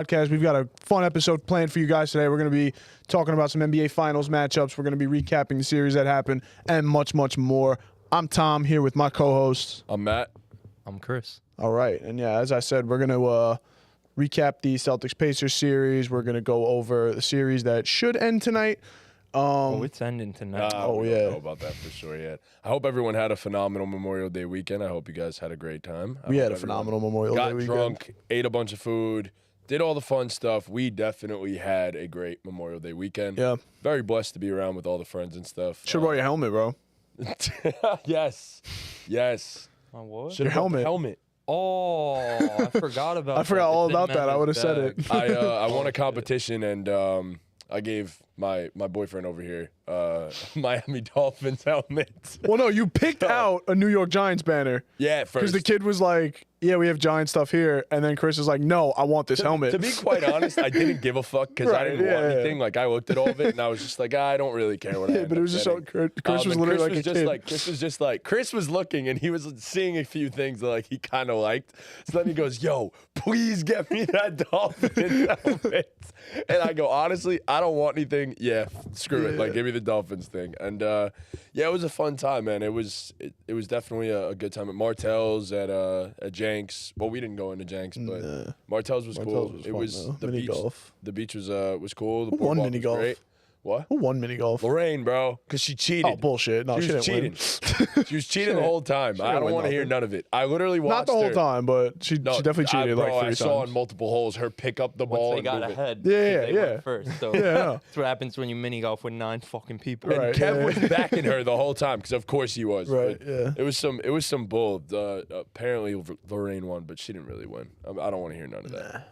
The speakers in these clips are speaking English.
Podcast. We've got a fun episode planned for you guys today. We're going to be talking about some NBA Finals matchups. We're going to be recapping the series that happened and much, much more. I'm Tom here with my co-host. I'm Matt. I'm Chris. All right. And yeah, as I said, we're going to recap the Celtics-Pacers series. We're going to go over the series that should end tonight. It's ending tonight. We don't know about that for sure yet. I hope everyone had a phenomenal Memorial Day weekend. I hope you guys had a great time. We had a phenomenal Memorial Day weekend. Got drunk, ate a bunch of food, did all the fun stuff. We definitely had a great Memorial Day weekend. Yeah. Very blessed to be around with all the friends and stuff. Should have brought your helmet, bro. Yes. My what? Your helmet. Oh, I forgot about that. I forgot all about that. I would have said it. I won a competition and I gave my boyfriend over here Miami Dolphins helmet. Well, no, you picked out a New York Giants banner. Yeah, because the kid was like, yeah, we have Giant stuff here. And then Chris was like, no, I want this helmet. To be quite honest, I didn't give a fuck because I didn't want anything. Like, I looked at all of it, and I was just like, I don't really care what I but it was just so, Chris was literally like a kid. Chris was looking, and he was seeing a few things that, like, he kind of liked. So then he goes, yo, please get me that Dolphin helmet. And I go, honestly, I don't want anything. Yeah, screw it. Like, give me the Dolphins thing. And, yeah, it was a fun time, man. It was definitely a good time at Martell's, at Jenks. Well, we didn't go into Jenks, but Martell's was cool. It was the beach. Golf. The beach was cool. The Who won mini golf? Great. What? Who won mini golf? Lorraine, bro, because she cheated. Oh, bullshit. No, she was cheating. She was cheating the whole time. I don't want to hear none of it. I literally watched Not the whole time, but she definitely cheated like 3 times. I saw on multiple holes her pick up the ball Once they got ahead. Yeah. Went first. So that's what happens when you mini golf with 9 fucking people. And Kev was backing her the whole time because of course he was. Right. Yeah. It was some bull. Apparently Lorraine won, but she didn't really win. I don't want to hear none of that.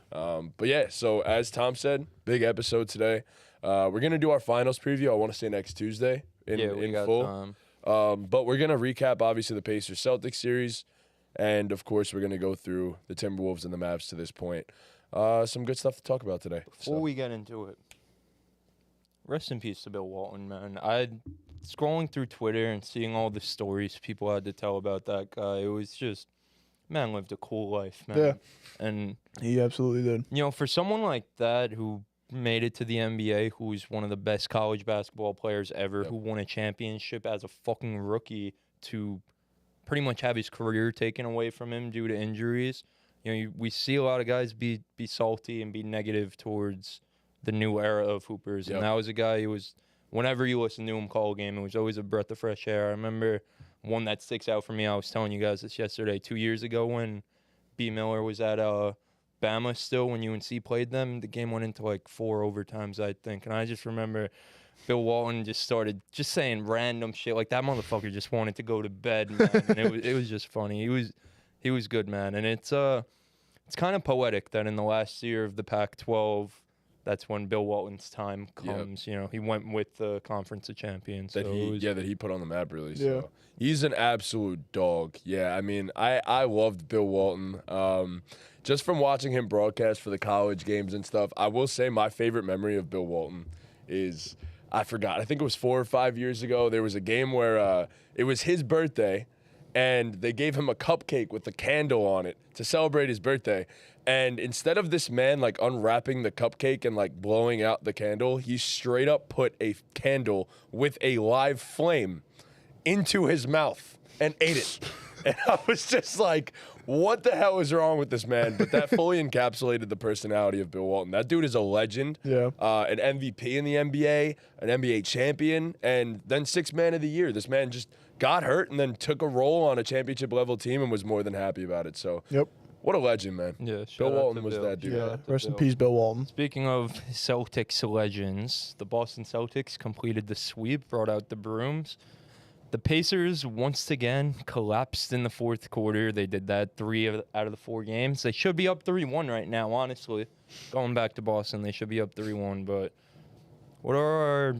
But yeah. So as Tom said, big episode today. We're going to do our finals preview, I want to say next Tuesday in full. Time. But we're going to recap, obviously, the Pacers-Celtics series. And, of course, we're going to go through the Timberwolves and the Mavs to this point. Some good stuff to talk about today. Before we get into it, rest in peace to Bill Walton, man. Scrolling through Twitter and seeing all the stories people had to tell about that guy, it was just, man lived a cool life, man. Yeah. And he absolutely did. You know, for someone like that who made it to the NBA, who's one of the best college basketball players ever, who won a championship as a fucking rookie, to pretty much have his career taken away from him due to injuries. You know, we see a lot of guys be salty and be negative towards the new era of hoopers. And that was a guy who was, whenever you listen to him call a game, it was always a breath of fresh air. I remember one that sticks out for me, I was telling you guys this yesterday, 2 years ago when B. Miller was at Bama still, when UNC played them. The game went into like 4 overtimes, I think. And I just remember Bill Walton just started just saying random shit. Like, that motherfucker just wanted to go to bed, man. And it was just funny. He was good, man. And it's kind of poetic that in the last year of the Pac-12, that's when Bill Walton's time comes. You know, he went with the Conference of Champions. That he put on the map, really. So he's an absolute dog. Yeah, I mean, I loved Bill Walton. Just from watching him broadcast for the college games and stuff, I will say my favorite memory of Bill Walton is, I forgot, I think it was 4 or 5 years ago. There was a game where it was his birthday, and they gave him a cupcake with a candle on it to celebrate his birthday. And instead of this man, like, unwrapping the cupcake and, like, blowing out the candle, he straight up put a candle with a live flame into his mouth and ate it. And I was just like, what the hell is wrong with this man? But that fully encapsulated the personality of Bill Walton. That dude is a legend. Yeah. An MVP in the NBA, an NBA champion, and then 6th man of the year. This man just got hurt and then took a role on a championship-level team and was more than happy about it. So, what a legend, man. Yeah, Bill Walton was that dude. Yeah, rest in peace, Bill Walton. Speaking of Celtics legends, the Boston Celtics completed the sweep, brought out the brooms. The Pacers, once again, collapsed in the 4th quarter. They did that 3 out of the 4 games. They should be up 3-1 right now, honestly. Going back to Boston, they should be up 3-1. But what are our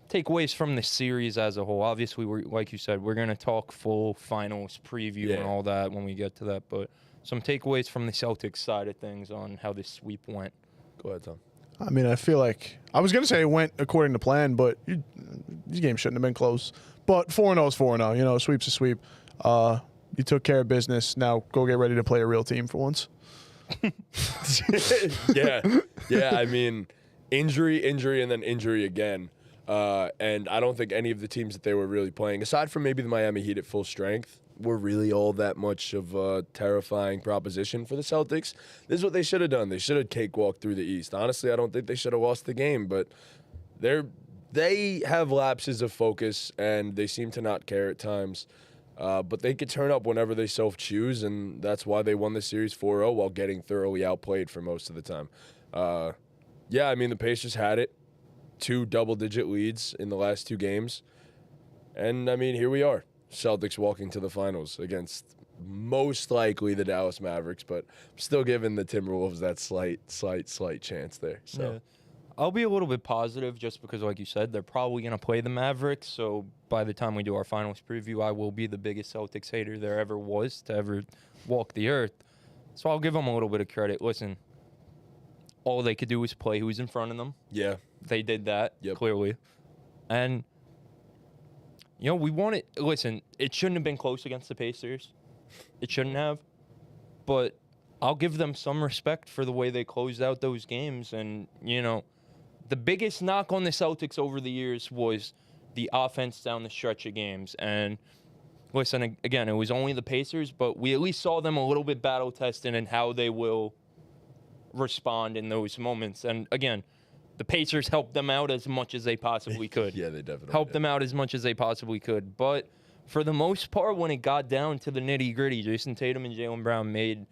takeaways from the series as a whole? Obviously, like you said, we're going to talk full finals preview and all that when we get to that. But some takeaways from the Celtics side of things on how this sweep went. Go ahead, Tom. I mean, I feel like I was going to say it went according to plan, but these games shouldn't have been close. But 4-0 is 4-0. You know, sweep's a sweep. You took care of business. Now go get ready to play a real team for once. Yeah. I mean, injury, and then injury again. And I don't think any of the teams that they were really playing, aside from maybe the Miami Heat at full strength, were really all that much of a terrifying proposition for the Celtics. This is what they should have done. They should have cakewalked through the East. Honestly, I don't think they should have lost the game, but they have lapses of focus, and they seem to not care at times. But they could turn up whenever they self-choose, and that's why they won the series 4-0 while getting thoroughly outplayed for most of the time. Yeah, I mean, the Pacers had it. 2 double-digit leads in the last 2 games. And, I mean, here we are. Celtics walking to the finals against most likely the Dallas Mavericks, but I'm still giving the Timberwolves that slight chance there. So. Yeah. I'll be a little bit positive just because, like you said, they're probably going to play the Mavericks. So by the time we do our finals preview, I will be the biggest Celtics hater there ever was to ever walk the earth. So I'll give them a little bit of credit. Listen, all they could do was play who's in front of them. Yeah. They did that, clearly. And, you know, we want it. Listen, it shouldn't have been close against the Pacers. It shouldn't have. But I'll give them some respect for the way they closed out those games. And, you know, the biggest knock on the Celtics over the years was the offense down the stretch of games. And, listen, again, it was only the Pacers, but we at least saw them a little bit battle-tested in how they will respond in those moments. And, again, the Pacers helped them out as much as they possibly could. Yeah, they definitely helped them out as much as they possibly could. But for the most part, when it got down to the nitty-gritty, Jason Tatum and Jaylen Brown made,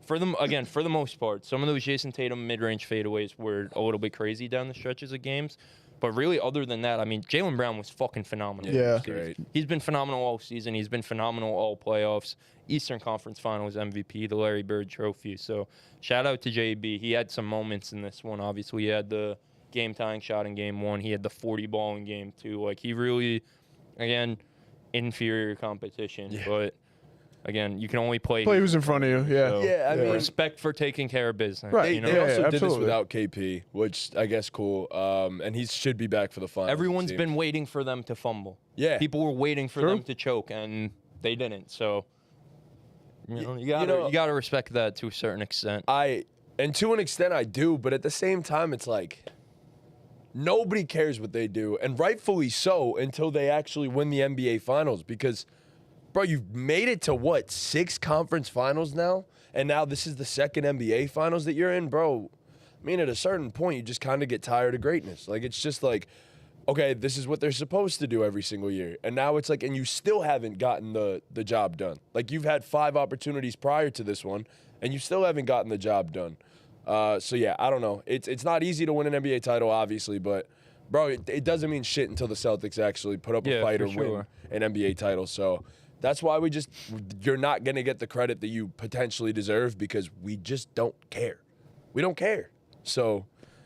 for the most part, some of those Jason Tatum mid-range fadeaways were a little bit crazy down the stretches of games. But really, other than that, I mean, Jaylen Brown was fucking phenomenal. Yeah. Great. He's been phenomenal all season. He's been phenomenal all playoffs. Eastern Conference Finals MVP, the Larry Bird Trophy. So shout out to JB. He had some moments in this one. Obviously, he had the game-tying shot in Game 1. He had the 40 ball in Game 2. Like, he really, again, inferior competition. Yeah. But, again, you can only play who's in front of you. Yeah. So, Yeah, I mean, respect for taking care of business. Right. You know? They also did this absolutely. without KP, which I guess cool. And he should be back for the finals. Everyone's been waiting for them to fumble. Yeah. People were waiting for them to choke, and they didn't. So, you gotta respect that to a certain extent. And to an extent I do, but at the same time, it's like nobody cares what they do, and rightfully so, until they actually win the NBA Finals. Because, bro, you've made it to, 6 conference finals now? And now this is the 2nd NBA Finals that you're in? Bro, I mean, at a certain point, you just kind of get tired of greatness. Like, it's just like, okay, this is what they're supposed to do every single year. And now it's like, and you still haven't gotten the job done. Like, you've had 5 opportunities prior to this one, and you still haven't gotten the job done. So, yeah, I don't know. It's not easy to win an NBA title, obviously, but, bro, it doesn't mean shit until the Celtics actually put up a fight or win an NBA title. So that's why you're not going to get the credit that you potentially deserve, because we just don't care. We don't care. So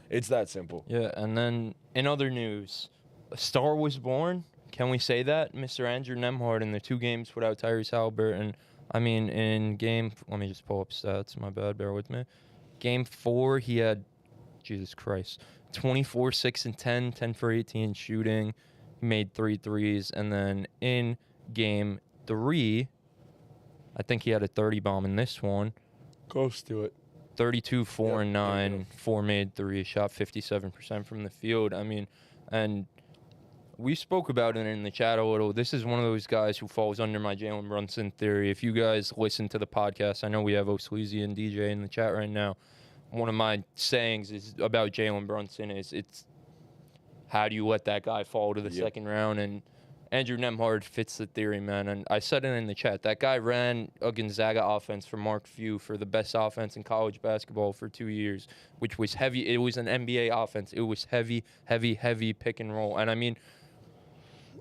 it's that simple. Yeah, and then in other news, a star was born. Can we say that? Mr. Andrew Nembhard in the 2 games without Tyrese Haliburton. I mean, in let me just pull up stats. My bad, bear with me. Game 4, he had, Jesus Christ, 24, 6, and 10, 10 for 18 shooting. He made 3 threes. And then in Game 3, I think he had a 30 bomb in this one. Close to it. 32, 4, and 9, 4 made 3, shot 57% from the field. I mean, and we spoke about it in the chat a little. This is one of those guys who falls under my Jalen Brunson theory. If you guys listen to the podcast, I know we have O'Sleazy and DJ in the chat right now. One of my sayings is about Jalen Brunson is it's how do you let that guy fall to the second round? And Andrew Nembhard fits the theory, man. And I said it in the chat. That guy ran a Gonzaga offense for Mark Few for the best offense in college basketball for 2 years, which was heavy. It was an NBA offense. It was heavy, heavy, heavy pick and roll. And, I mean,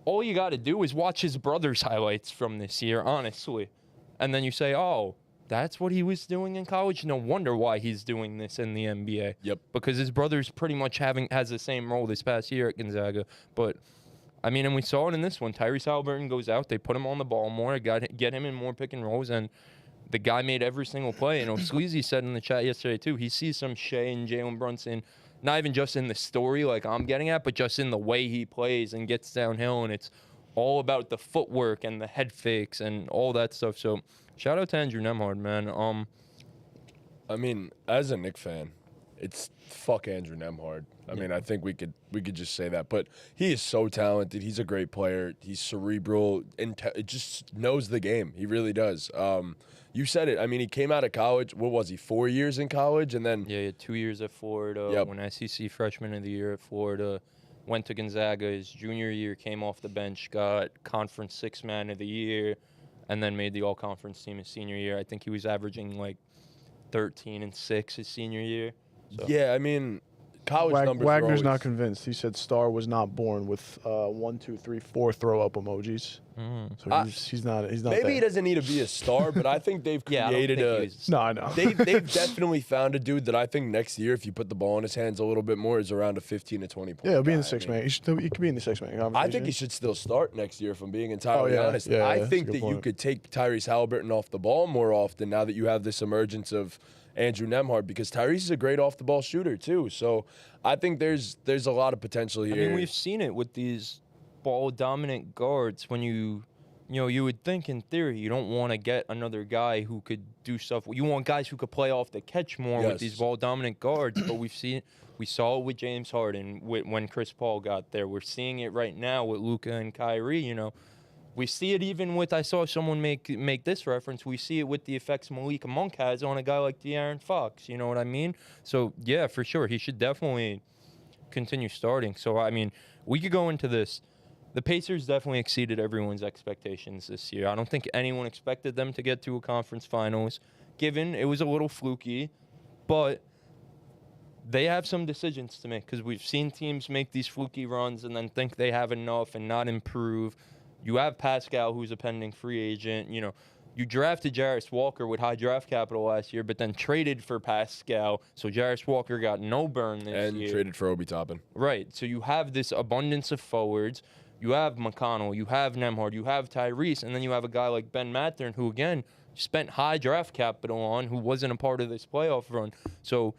all you got to do is watch his brother's highlights from this year, honestly. And then you say, oh, that's what he was doing in college? No wonder why he's doing this in the NBA. Yep. Because his brother's pretty much has the same role this past year at Gonzaga. But, I mean, and we saw it in this one. Tyrese Haliburton goes out. They put him on the ball more, get him in more pick and rolls, and the guy made every single play. And O'Sleazy said in the chat yesterday, too, he sees some Shea and Jalen Brunson, not even just in the story like I'm getting at, but just in the way he plays and gets downhill. And it's all about the footwork and the head fakes and all that stuff. So shout out to Andrew Nembhard, man. I mean, as a Knicks fan, it's fuck Andrew Nembhard. I mean, I think we could just say that. But he is so talented. He's a great player. He's cerebral and just knows the game. He really does. You said it. I mean, he came out of college. What was he? 4 years in college, and then Yeah, he had 2 years at Florida. Yep. Won SEC Freshman of the Year at Florida. Went to Gonzaga his junior year. Came off the bench. Got Conference Sixth Man of the Year, and then made the All-Conference team his senior year. I think he was averaging like 13 and 6 his senior year. So. yeah, I mean, college numbers. Wagner's are not always, convinced. He said Star was not born with 1, 2, 3, 4 throw up emojis. So he's not. He's not. Maybe there. he doesn't need to be a star, but I think they've Yeah, I don't created think a. he was a No, I know. They've definitely found a dude that I think next year, if you put the ball in his hands a little bit more, is around a 15 to 20 point. Yeah, he'll be in guy. the six I mean, man. He could be in the six man conversation. I think he should still start next year, if I'm being entirely yeah. honest. Yeah, I that's think a good that you point. could take Tyrese Halliburton off the ball more often now that you have this emergence of Andrew Nembhard, because Tyrese is a great off the ball shooter too. So I think there's a lot of potential here. I mean, we've seen it with these ball dominant guards. When you would think in theory you don't want to get another guy who could do stuff. You want guys who could play off the catch more with these Yes. ball dominant guards. But we saw it with James Harden when Chris Paul got there. We're seeing it right now with Luka and Kyrie. We see it even with, I saw someone make this reference, we see it with the effects Malik Monk has on a guy like De'Aaron Fox. You know what I mean? So, yeah, for sure. He should definitely continue starting. So, I mean, we could go into this. The Pacers definitely exceeded everyone's expectations this year. I don't think anyone expected them to get to a conference finals, given it was a little fluky. But they have some decisions to make, because we've seen teams make these fluky runs and then think they have enough and not improve. You have Pascal, who's a pending free agent. You drafted Jarris Walker with high draft capital last year, but then traded for Pascal. So Jarris Walker got no burn this year. And traded for Obi Toppin. Right. So you have this abundance of forwards. You have McConnell. You have Nembhard. You have Tyrese. And then you have a guy like Ben Mathurin, who, again, spent high draft capital on, who wasn't a part of this playoff run. So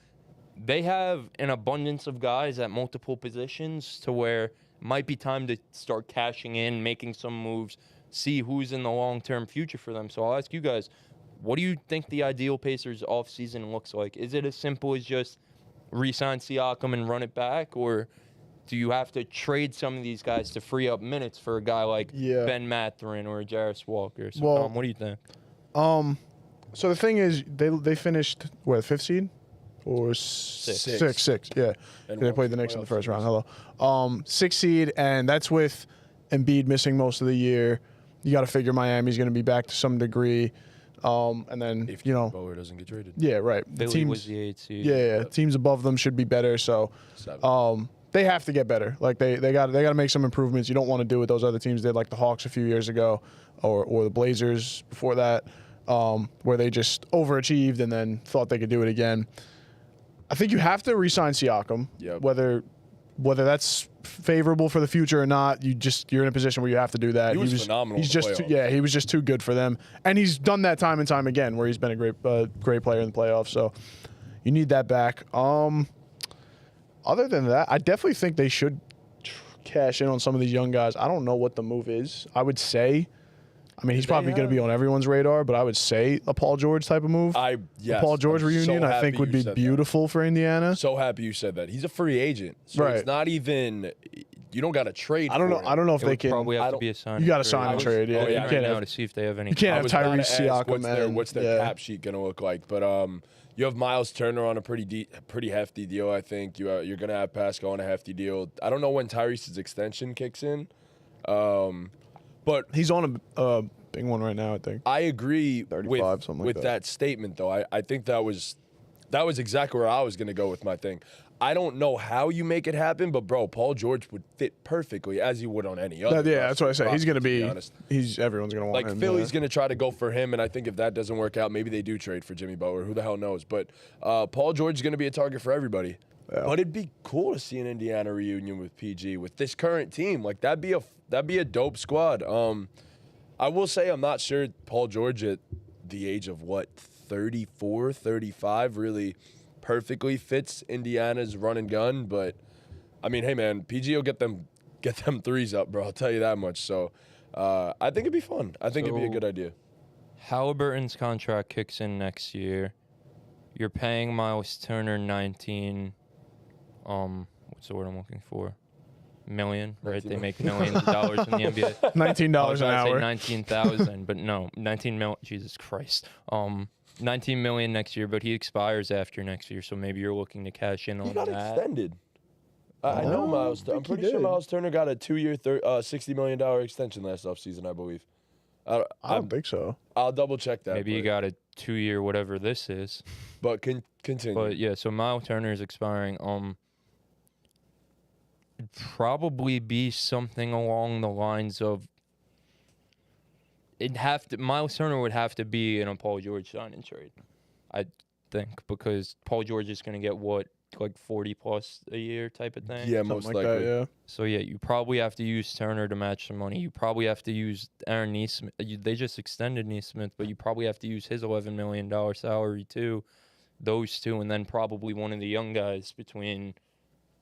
they have an abundance of guys at multiple positions to where might be time to start cashing in, making some moves, see who's in the long-term future for them. So I'll ask you guys, what do you think the ideal Pacers offseason looks like? Is it as simple as just re-sign Siakam and run it back, or do you have to trade some of these guys to free up minutes for a guy like Ben Mathurin or Jarris Walker? So, Tom, what do you think? So the thing is, they finished where, 5th seed? Or six, yeah. And They won played the two Knicks in the playoff first round. series. Hello. 6th seed, and that's with Embiid missing most of the year. You got to figure Miami's going to be back to some degree. And then, If Butler doesn't get traded. yeah, right. Philly was the 8th seed. Yeah, teams above them should be better. So, 7. they have to get better. Like they got to make some improvements. You don't want to do what those other teams did, like the Hawks a few years ago, or the Blazers before that, where they just overachieved and then thought they could do it again. I think you have to re-sign Siakam, Yep. whether that's favorable for the future or not. You're in a position where you have to do that. He was phenomenal He's in the just playoffs. he was just too good for them, and he's done that time and time again, where he's been a great player in the playoffs. So you need that back. Other than that, I definitely think they should cash in on some of these young guys. I don't know what the move is. I would say, he's probably going to be on everyone's radar, but I would say a Paul George type of move. Yes, Paul George I'm so reunion, I think, happy would you be said that. beautiful for Indiana. So happy you said that. He's a free agent, so Right. it's not even. You don't got to trade. I don't know. for him. I don't know if It they would can. probably I have to don't- be a sign. You got to sign and trade. Yeah, oh, yeah, you right can't now have. to see if they have any. You can't I have was about to Tyrese ask Siakam. what's their cap sheet going to look like? But you have Miles Turner on a pretty hefty deal. I think you're going to have Pascal on a hefty deal. I don't know when Tyrese's extension kicks in, but He's on a big one right now, I think. I agree 35, something like with that. that statement, though. I think that was exactly where I was going to go with my thing. I don't know how you make it happen, but, bro, Paul George would fit perfectly, as he would on any other. That's what I say. He's going to be. honest. Everyone's going to want Like, him. Philly's going to try to go for him, and I think if that doesn't work out, maybe they do trade for Jimmy Butler. Who the hell knows? But Paul George is going to be a target for everybody. Yeah. But it'd be cool to see an Indiana reunion with PG with this current team. Like, that'd be a dope squad. I will say I'm not sure Paul George at the age of, 34, 35, really perfectly fits Indiana's run and gun. But, hey, man, PG will get them threes up, bro. I'll tell you that much. So I think it'd be fun. I think it'd be a good idea. Halliburton's contract kicks in next year. You're paying Miles Turner 19. What's the word I'm looking for? Million, right? They make millions of dollars in the NBA. $19 an hour. 19,000, but no, 19 million. Jesus Christ. 19 million next year, but he expires after next year, so maybe you're looking to cash in on He got that. extended. I know Miles. I'm pretty sure Miles Turner got a 2-year, $60 million extension last offseason, I believe. I don't think so. I'll double check that. Maybe he got a 2-year, whatever this is. But continue. But yeah, so Miles Turner is expiring. It'd probably be something along the lines of. Miles Turner would have to be in a Paul George sign and trade, I think, because Paul George is going to get what, like 40 plus a year type of thing. Yeah, Something most like likely. that, yeah. So yeah, you probably have to use Turner to match some money. You probably have to use Aaron Neesmith. They just extended Neesmith, but you probably have to use his $11 million salary too. Those two, and then probably one of the young guys between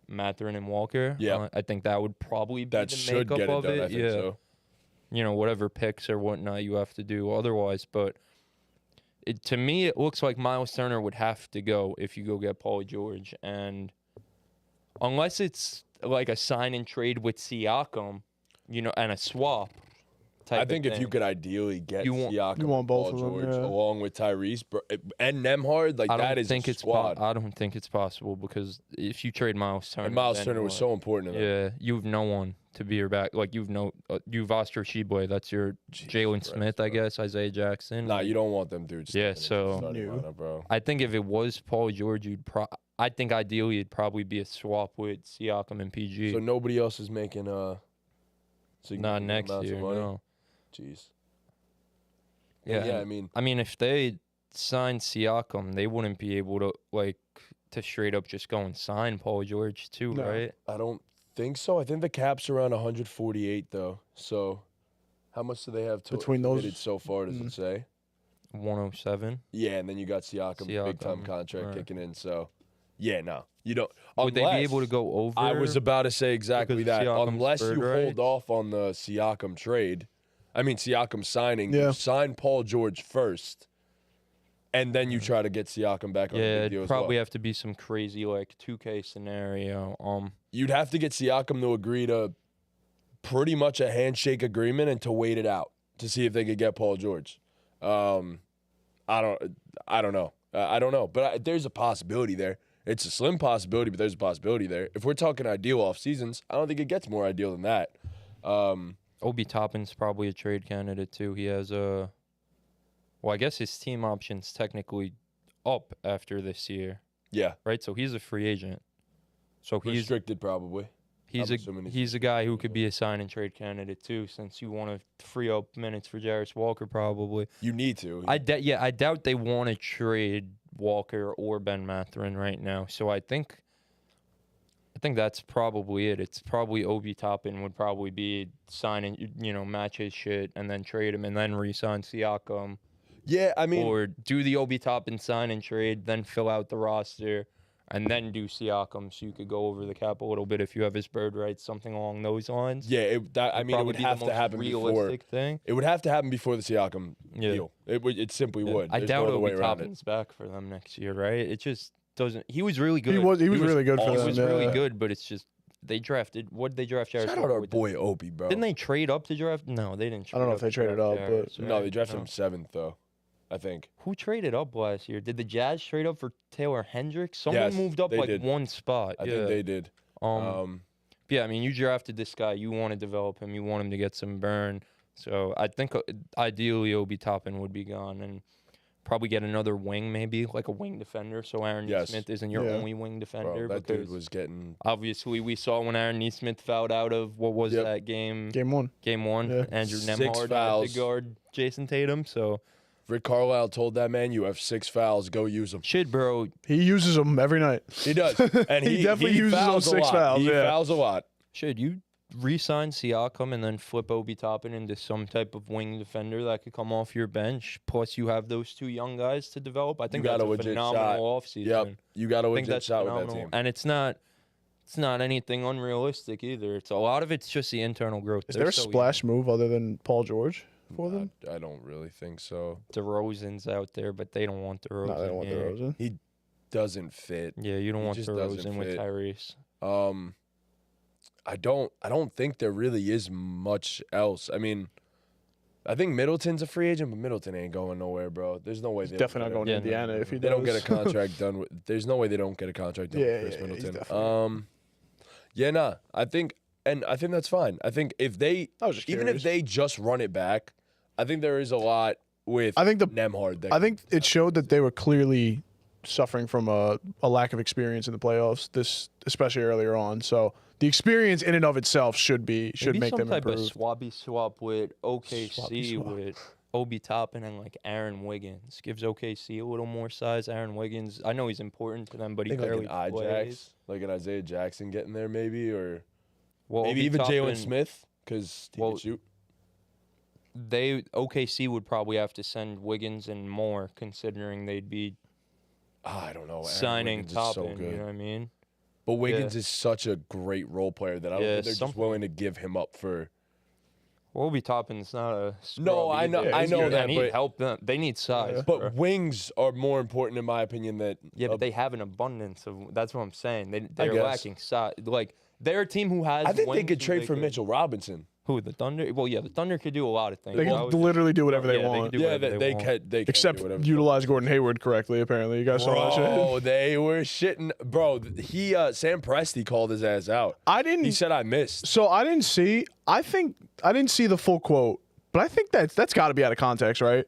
Mathurin and Walker. Yeah, I think that would probably be that the should makeup get it of done. it. I think yeah. so. You know, whatever picks or whatnot you have to do otherwise. But to me, it looks like Miles Turner would have to go if you go get Paul George. And unless it's like a sign and trade with Siakam, you know, and a swap type I think of if you thing. could ideally get You want- Siakam, You want both Paul of them, George, yeah. along with Tyrese and Nemhard, like I that don't is think a it's squad. I don't think it's possible because if you trade Miles Turner, And Miles then Turner was what? so important to them. Yeah, you have no one to be your back. Like you've Oscar Sheboy. That's your Jalen Christ, Smith, I bro. guess. Isaiah Jackson. Nah, you don't want them dudes. Yeah, stepping into the so- starting No. lineup, bro. I think if it was Paul George, I think ideally it'd probably be a swap with Siakam and PG. So nobody else is making Not significant next amounts of year, money? no. Jeez. Yeah, Yeah, and- I mean, if they signed Siakam, they wouldn't be able to straight up just go and sign Paul George too, No. right? I don't think so. I think the cap's around 148 though. So, how much do they have Between those- committed so far? Does it say? 107. Yeah, and then you got Siakam big time Siakam, contract right. kicking in. So, yeah, no, you don't. Would they be unless- able to go over? I was about to say exactly because that. Siakam's Unless you bird hold rights? off on the Siakam trade, I mean Siakam signing. Yeah. You sign Paul George first, and then you try to get Siakam back on Yeah, the big it'd deal as probably well. have to be some crazy 2K scenario. You'd have to get Siakam to agree to pretty much a handshake agreement and to wait it out to see if they could get Paul George. I don't know. I don't know, but there's a possibility there. It's a slim possibility, but there's a possibility there. If we're talking ideal off seasons, I don't think it gets more ideal than that. Obi Toppin's probably a trade candidate too. He has a. Well, I guess his team option's technically up after this year, Yeah, right? So he's a free agent. So restricted probably. I'm assuming he's a guy who could be a sign and trade candidate too, since you want to free up minutes for Jarris Walker probably. You need to. I doubt they want to trade Walker or Ben Mathurin right now. So I think that's probably it. It's probably Obi Toppin would probably be signing, match his shit and then trade him and then re-sign Siakam. Yeah, I mean, Or do the Obi Toppin sign and trade, then fill out the roster, and then do Siakam so you could go over the cap a little bit if you have his bird rights, something along those lines. yeah. It Probably would be the have to most happen before. realistic thing. It would have to happen before the Siakam Yeah. deal. It simply Yeah. would. I There's doubt no other way Obi around it. Toppin's back for them next year, right? It just doesn't. He was really good. He was really good for He them. was yeah. really good, but it's just they drafted. What did they draft? Jarris Shout out Walker our with? boy Obi, bro. Didn't they trade up to draft? No, they didn't. I don't know if up they to traded draft up, Jarris, No, right? they drafted No. him 7th though. I think. Who traded up last year? Did the Jazz trade up for Taylor Hendricks? Someone Yes, moved up they like did. one spot. I yeah. think they did. Yeah, I mean, you drafted this guy. You want to develop him. You want him to get some burn. So I think ideally Obi Toppin would be gone and probably get another wing, maybe like a wing defender. So Aaron Yes. Nesmith isn't your Yeah. only wing defender. Bro, that because dude was getting. obviously we saw when Aaron Nesmith fouled out of what was Yep. that game? Game one. Game one. Yeah. Andrew 6 Nemhard had fouls. to guard Jason Tatum. So Rick Carlisle told that man, "You have 6 fouls. Go use them." shit, bro. He uses them every night. He does, and He definitely uses fouls those a 6 lot. fouls, He yeah. fouls a lot. Should you re-sign Siakam and then flip Obi Toppin into some type of wing defender that could come off your bench? Plus, you have those 2 young guys to develop. I think got that's a a legit phenomenal shot. offseason. Yep, you got a I think legit that's shot with phenomenal, that team. and it's not anything unrealistic either. It's a lot of it's just the internal growth. Is They're there a so splash move other than Paul George for them? I don't really think so. young. DeRozan's out there, but they don't want DeRozan. No, they don't want here. DeRozan. doesn't fit. Yeah, you don't want just DeRozan doesn't with fit. Tyrese. I don't think there really is much else. I mean, I think Middleton's a free agent, but Middleton ain't going nowhere, bro. There's no way He's they definitely not going to Yeah, Indiana no. if he They don't get a does. contract done with. There's no way they don't get a contract done with Chris he's Middleton. definitely- Yeah, nah. I think that's fine. I think if they I was just even curious. if they just run it back, I think there is a lot with I think the- Nemhard. That I think it showed that they were clearly suffering from a lack of experience in the playoffs, especially earlier on. So the experience in and of itself should Maybe make some them type improve. of swabby swap with OKC Swappy swap. with Obi Toppin and like Aaron Wiggins. Gives OKC a little more size. Aaron Wiggins, I know he's important to them, but I he think barely like an plays. Ajax, like an Isaiah Jackson getting there maybe, or Well, maybe Obi even Toppin, Jalen Smith because he well, can shoot. OKC would probably have to send Wiggins and more, considering they'd be I don't know. Aaron signing Wiggins is so Toppin. good. You know what I mean? But Wiggins is such a great role player that I don't Yeah, think they're just something- willing to give him up for. Well, Obi Toppin's not a scrub No, I know- either. I know They that, need but- help them. They need size. But bro. wings are more important in my opinion. That Yeah, but they have an abundance of. That's what I'm saying. They're guess. lacking size. Like they're a team who has. I think they wings could who trade for Mitchell Robinson. Who, the Thunder? Well, yeah, the Thunder could do a lot of things. They I can would literally do whatever they yeah, they want, could do Yeah, whatever they want. can. They can except do whatever. utilize Gordon Hayward correctly. Apparently, you guys saw that shit. Bro, they were shitting. Bro, Sam Presti called his ass out. I didn't. He said I missed. So I didn't see. I think I didn't see the full quote, but I think that's got to be out of context, right?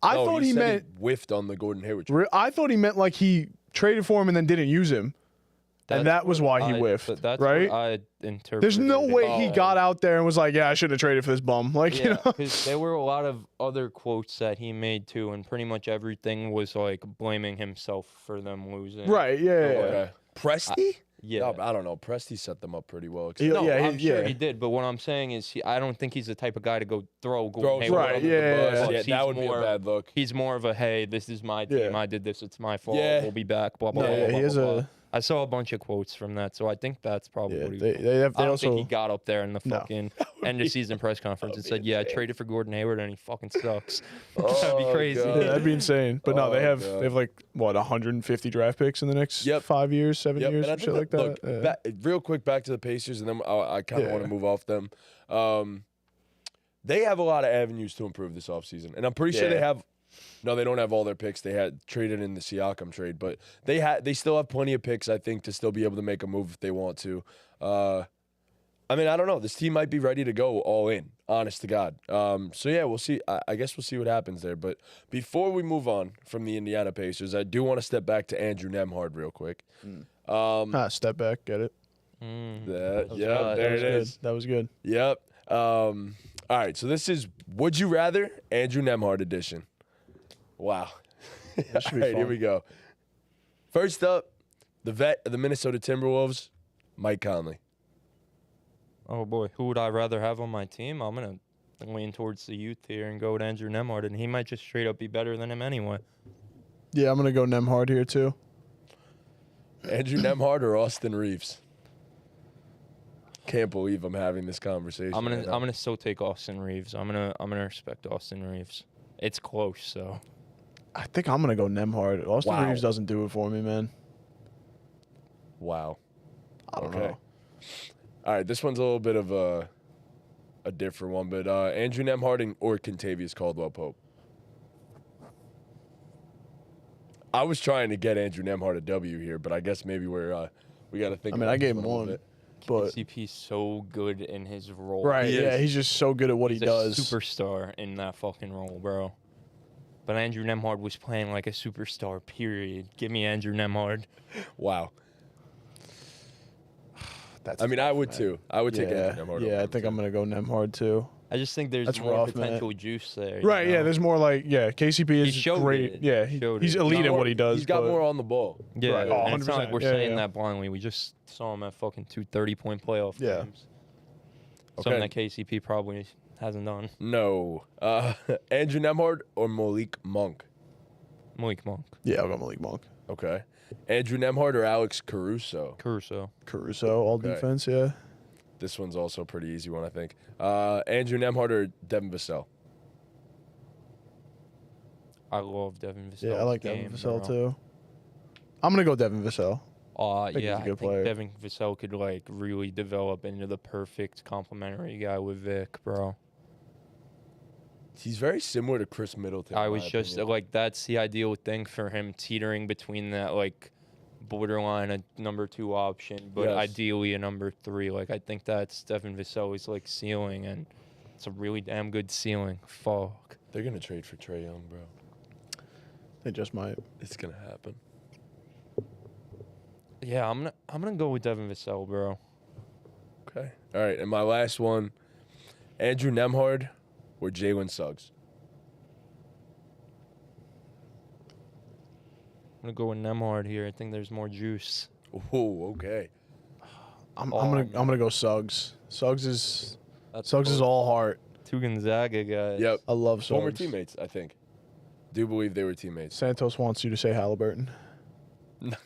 I No, thought he said meant. whiffed on the Gordon Hayward trade. I thought he meant like he traded for him and then didn't use him, and that was why he whiffed, But that's right? what I interpreted. There's no way he Oh. got out there and was like, "Yeah, I shouldn't have traded for this bum." Like, you Yeah, know. because there were a lot of other quotes that he made too, and pretty much everything was like blaming himself for them losing. Right? Yeah. yeah, yeah. Okay. Presti? Yeah. No, I don't know. Presti set them up pretty well. He- No, yeah, I'm sure yeah. he did, but what I'm saying is, I don't think he's the type of guy to go throw Throw Gordon Hayward Right, under yeah, the bus. yeah, Yeah, He's that would be a more- bad look. He's more of a, hey, this is my team. Yeah. I did this. It's my fault. Yeah. We'll be back. Blah blah No, blah. yeah, blah, he is blah, a- blah. I saw a bunch of quotes from that, so I think that's probably Yeah, what he. they I don't also think he got up there in the No. fucking end of season press conference and said, "Yeah, I traded for Gordon Hayward and he fucking sucks." Oh, That'd be crazy. God. yeah, that'd be insane. But no, they Oh, have God. like what 150 draft picks in the next Yep. 5 years, 7 Yep, years, and I some think shit like that. Look, Yeah. real quick back to the Pacers, and then I kind of Yeah. want to move off them. They have a lot of avenues to improve this offseason, and I'm pretty sure they Yeah. have. No, they don't have all their picks. They had traded in the Siakam trade, but they still have plenty of picks, I think, to still be able to make a move if they want to. I mean, I don't know. This team might be ready to go all in, honest to God. So, yeah, we'll see. I guess we'll see what happens there. But before we move on from the Indiana Pacers, I do want to step back to Andrew Nemhard real quick. Step back, get it. There good. it is. That was good. Yep. All right, so this is Would You Rather, Andrew Nemhard edition. Wow. That should All be right, here fun. we go. First up, the vet of the Minnesota Timberwolves, Mike Conley. Oh boy, who would I rather have on my team? I'm gonna lean towards the youth here and go with Andrew Nemhard, and he might just straight up be better than him anyway. Yeah, I'm gonna go Nemhard here too. Andrew Nemhard or Austin Reeves? Can't believe I'm having this conversation. I'm right now. gonna still take Austin Reeves. I'm gonna respect Austin Reeves. It's close, so I think I'm gonna go Nemhard. Austin Wow. Reeves doesn't do it for me, man. Wow. I don't Okay. know. All right, this one's a little bit of a different one, but Andrew Nemhard or Kentavious Caldwell-Pope? I was trying to get Andrew Nemhard a W here, but I guess maybe we got to think. I mean, about I this gave him a little one, bit. but KCP's so good in his role. right, He yeah, is. he's just so good at what he He's a does. superstar in that fucking role, bro. But Andrew Nemhard was playing like a superstar. Period. Give me Andrew Nemhard. Wow. That's I mean, I tough, would man. too. I would take Yeah, Andrew Nemhard. yeah, over I him, think too. I'm gonna go Nemhard too. I just think there's That's more rough, man. potential juice there. you Right, yeah. know? There's more like KCP is showed great. it. Yeah, He showed he's it. elite at what he does. He's got but- more on the ball. Yeah, Right. Oh, and it's not like 100%. we're Yeah, saying yeah. that blindly. We just saw him at fucking 2 30-point playoff Yeah. games. Okay. Something that KCP probably hasn't done. No. Andrew Nemhard or Malik Monk? Malik Monk. Yeah, I'll go Malik Monk. Okay. Andrew Nemhard or Alex Caruso? Caruso. Caruso, all Okay. defense. Yeah, This one's also a pretty easy one, I think. Andrew Nemhard or Devin Vassell? I love Devin Vassell. yeah, I like Devin Vassell too. I'm gonna go Devin Vassell. think Yeah, he's a I good think player. Devin Vassell could like really develop into the perfect complementary guy with Vic, bro. He's very similar to Chris Middleton. I in was my just opinion. like, that's the ideal thing for him, teetering between that like borderline a number 2 option, but Yes. ideally a number 3. Like I think that's Devin Vassell's like ceiling, and it's a really damn good ceiling. Fuck. They're gonna trade for Trae Young, bro. They just might. It's gonna happen. Yeah, I'm gonna go with Devin Vassell, bro. Okay. All right, and my last one, Andrew Nembhard or Jalen Suggs. I'm gonna go with Nembhard here. I think there's more juice. Oh, okay. I'm man. gonna go Suggs. Suggs is That's all heart. 2 Gonzaga guys. Yep. I love Suggs. Former teammates, I think. Do believe they were teammates. Santos wants you to say Halliburton. Get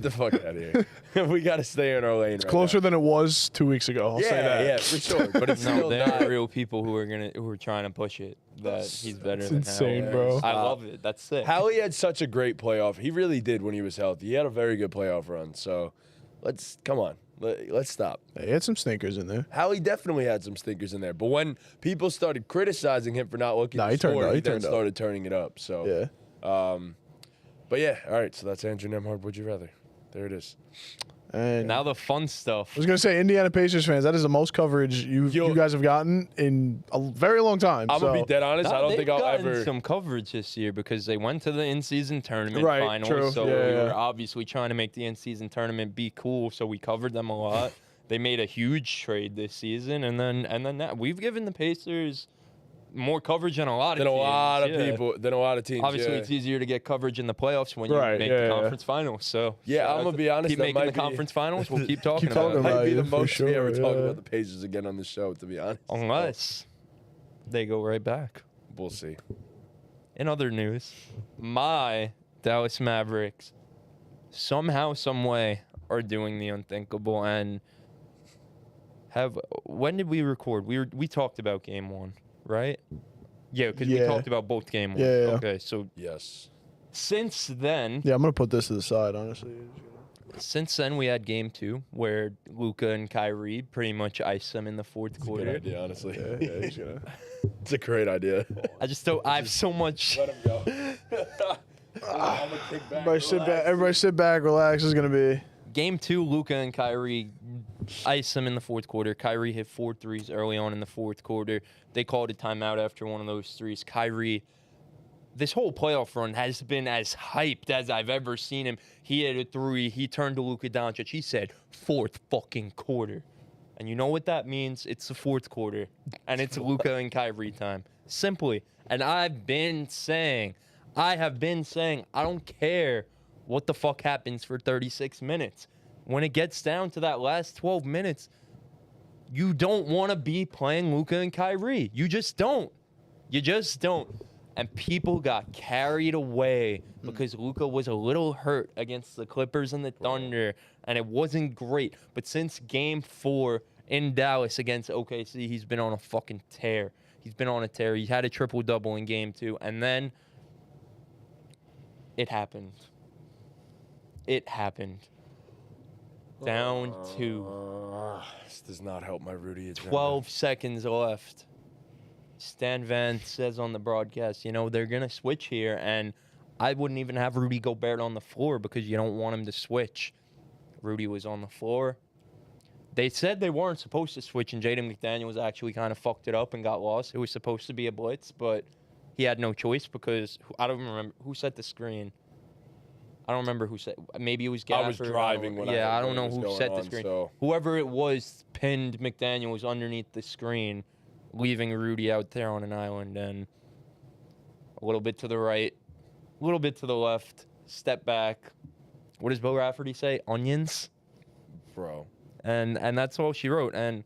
the fuck out of here. We gotta stay in our lane. It's closer than it was 2 weeks ago. I'll say that. Yeah, for sure. But it's No, still there not. are real people who are trying to push it. That he's better That's than insane, Howard. bro. I love it. That's sick. Hallie had such a great playoff. He really did when he was healthy. He had a very good playoff run. So come on. Let's stop. He had some stinkers in there. Hallie definitely had some stinkers in there. But when people started criticizing him for not looking Nah, to he turned score, up. he He then turned up. started turning it up. So Yeah. but yeah, all right. So that's Andrew Nembhard. Would you rather? There it is. And Now the fun stuff. I was gonna say, Indiana Pacers fans, that is the most coverage you guys have gotten in a very long time. I'm so. gonna be dead honest. I don't They've think I'll gotten ever. some coverage this year because they went to the in-season tournament Right, finals. true. So Yeah, we yeah. were obviously trying to make the in-season tournament be cool. So we covered them a lot. They made a huge trade this season, and then that we've given the Pacers more coverage than a lot of Than a teams. lot of yeah. people. Than a lot of teams. Obviously, yeah. it's easier to get coverage in the playoffs when you Right, make yeah, the yeah. conference finals. So Yeah, shout I'm out gonna to- be honest. Keep that making might the be- conference finals. We'll keep talking Keep about talking it. about Might be the for most we ever sure, talk yeah. about the Pacers again on the show. To be honest, Unless they go right back. we'll see. In other news, my Dallas Mavericks somehow, some way are doing the unthinkable and have. When did we record? We talked about game 1, right? Yeah, because we Yeah. talked about both game 1. Yeah, yeah, yeah. Okay, so Yes. since then, Yeah, I'm gonna put this to the side, honestly. we had game 2 where Luka and Kyrie pretty much iced them in the fourth Good quarter. idea, honestly. Yeah, he's gonna. It's a great idea. I just don't. I have so much. Let him go. I'm gonna kick back. Everybody sit back, relax. This is gonna be. Game 2, Luka and Kyrie iced them in the fourth quarter. Kyrie hit 4 threes early on in the fourth quarter. They called a timeout after one of those threes. Kyrie, this whole playoff run has been as hyped as I've ever seen him. He hit a 3. He turned to Luka Doncic. He said, fourth fucking quarter. And you know what that means? It's the fourth quarter. And it's Luka and Kyrie time. Simply. And I have been saying, I don't care what the fuck happens for 36 minutes. When it gets down to that last 12 minutes, you don't want to be playing Luka and Kyrie. You just don't. You just don't. And people got carried away because Luka was a little hurt against the Clippers and the Thunder, and it wasn't great. But since game 4 in Dallas against OKC, he's been on a fucking tear. He's been on a tear. He had a triple-double in game 2, and then it happened. It happened. Down to This does not help my Rudy agenda. 12 seconds left. Stan Van says on the broadcast, they're going to switch here, and I wouldn't even have Rudy Gobert on the floor because you don't want him to switch. Rudy was on the floor. They said they weren't supposed to switch, and Jaden McDaniels actually kind of fucked it up and got lost. It was supposed to be a blitz, but he had no choice because I don't remember who set the screen. I don't remember who set. Maybe it was Gafford. I was driving when I I don't know was who going set the on, screen. so- Whoever it was pinned McDaniels underneath the screen, leaving Rudy out there on an island, and a little bit to the right, a little bit to the left, step back. What does Bo Rafferty say? Onions. Bro. And that's all she wrote. And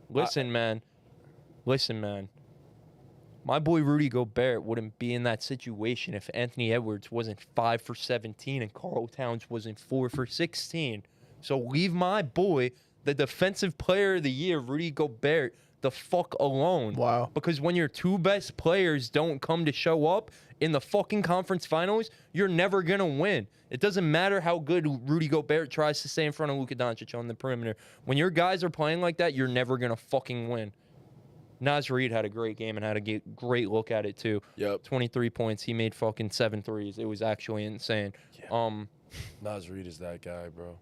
listen, man. My boy Rudy Gobert wouldn't be in that situation if Anthony Edwards wasn't 5 for 17 and Karl Towns wasn't 4 for 16. So leave my boy, the defensive player of the year, Rudy Gobert, the fuck alone. Wow. Because when your two best players don't come to show up in the fucking conference finals, you're never going to win. It doesn't matter how good Rudy Gobert tries to stay in front of Luka Doncic on the perimeter. When your guys are playing like that, you're never going to fucking win. Naz Reid had a great game and had a great look at it, too. Yep. 23 points. He made fucking 7 threes. It was actually insane. Yeah. Naz Reid is that guy, bro.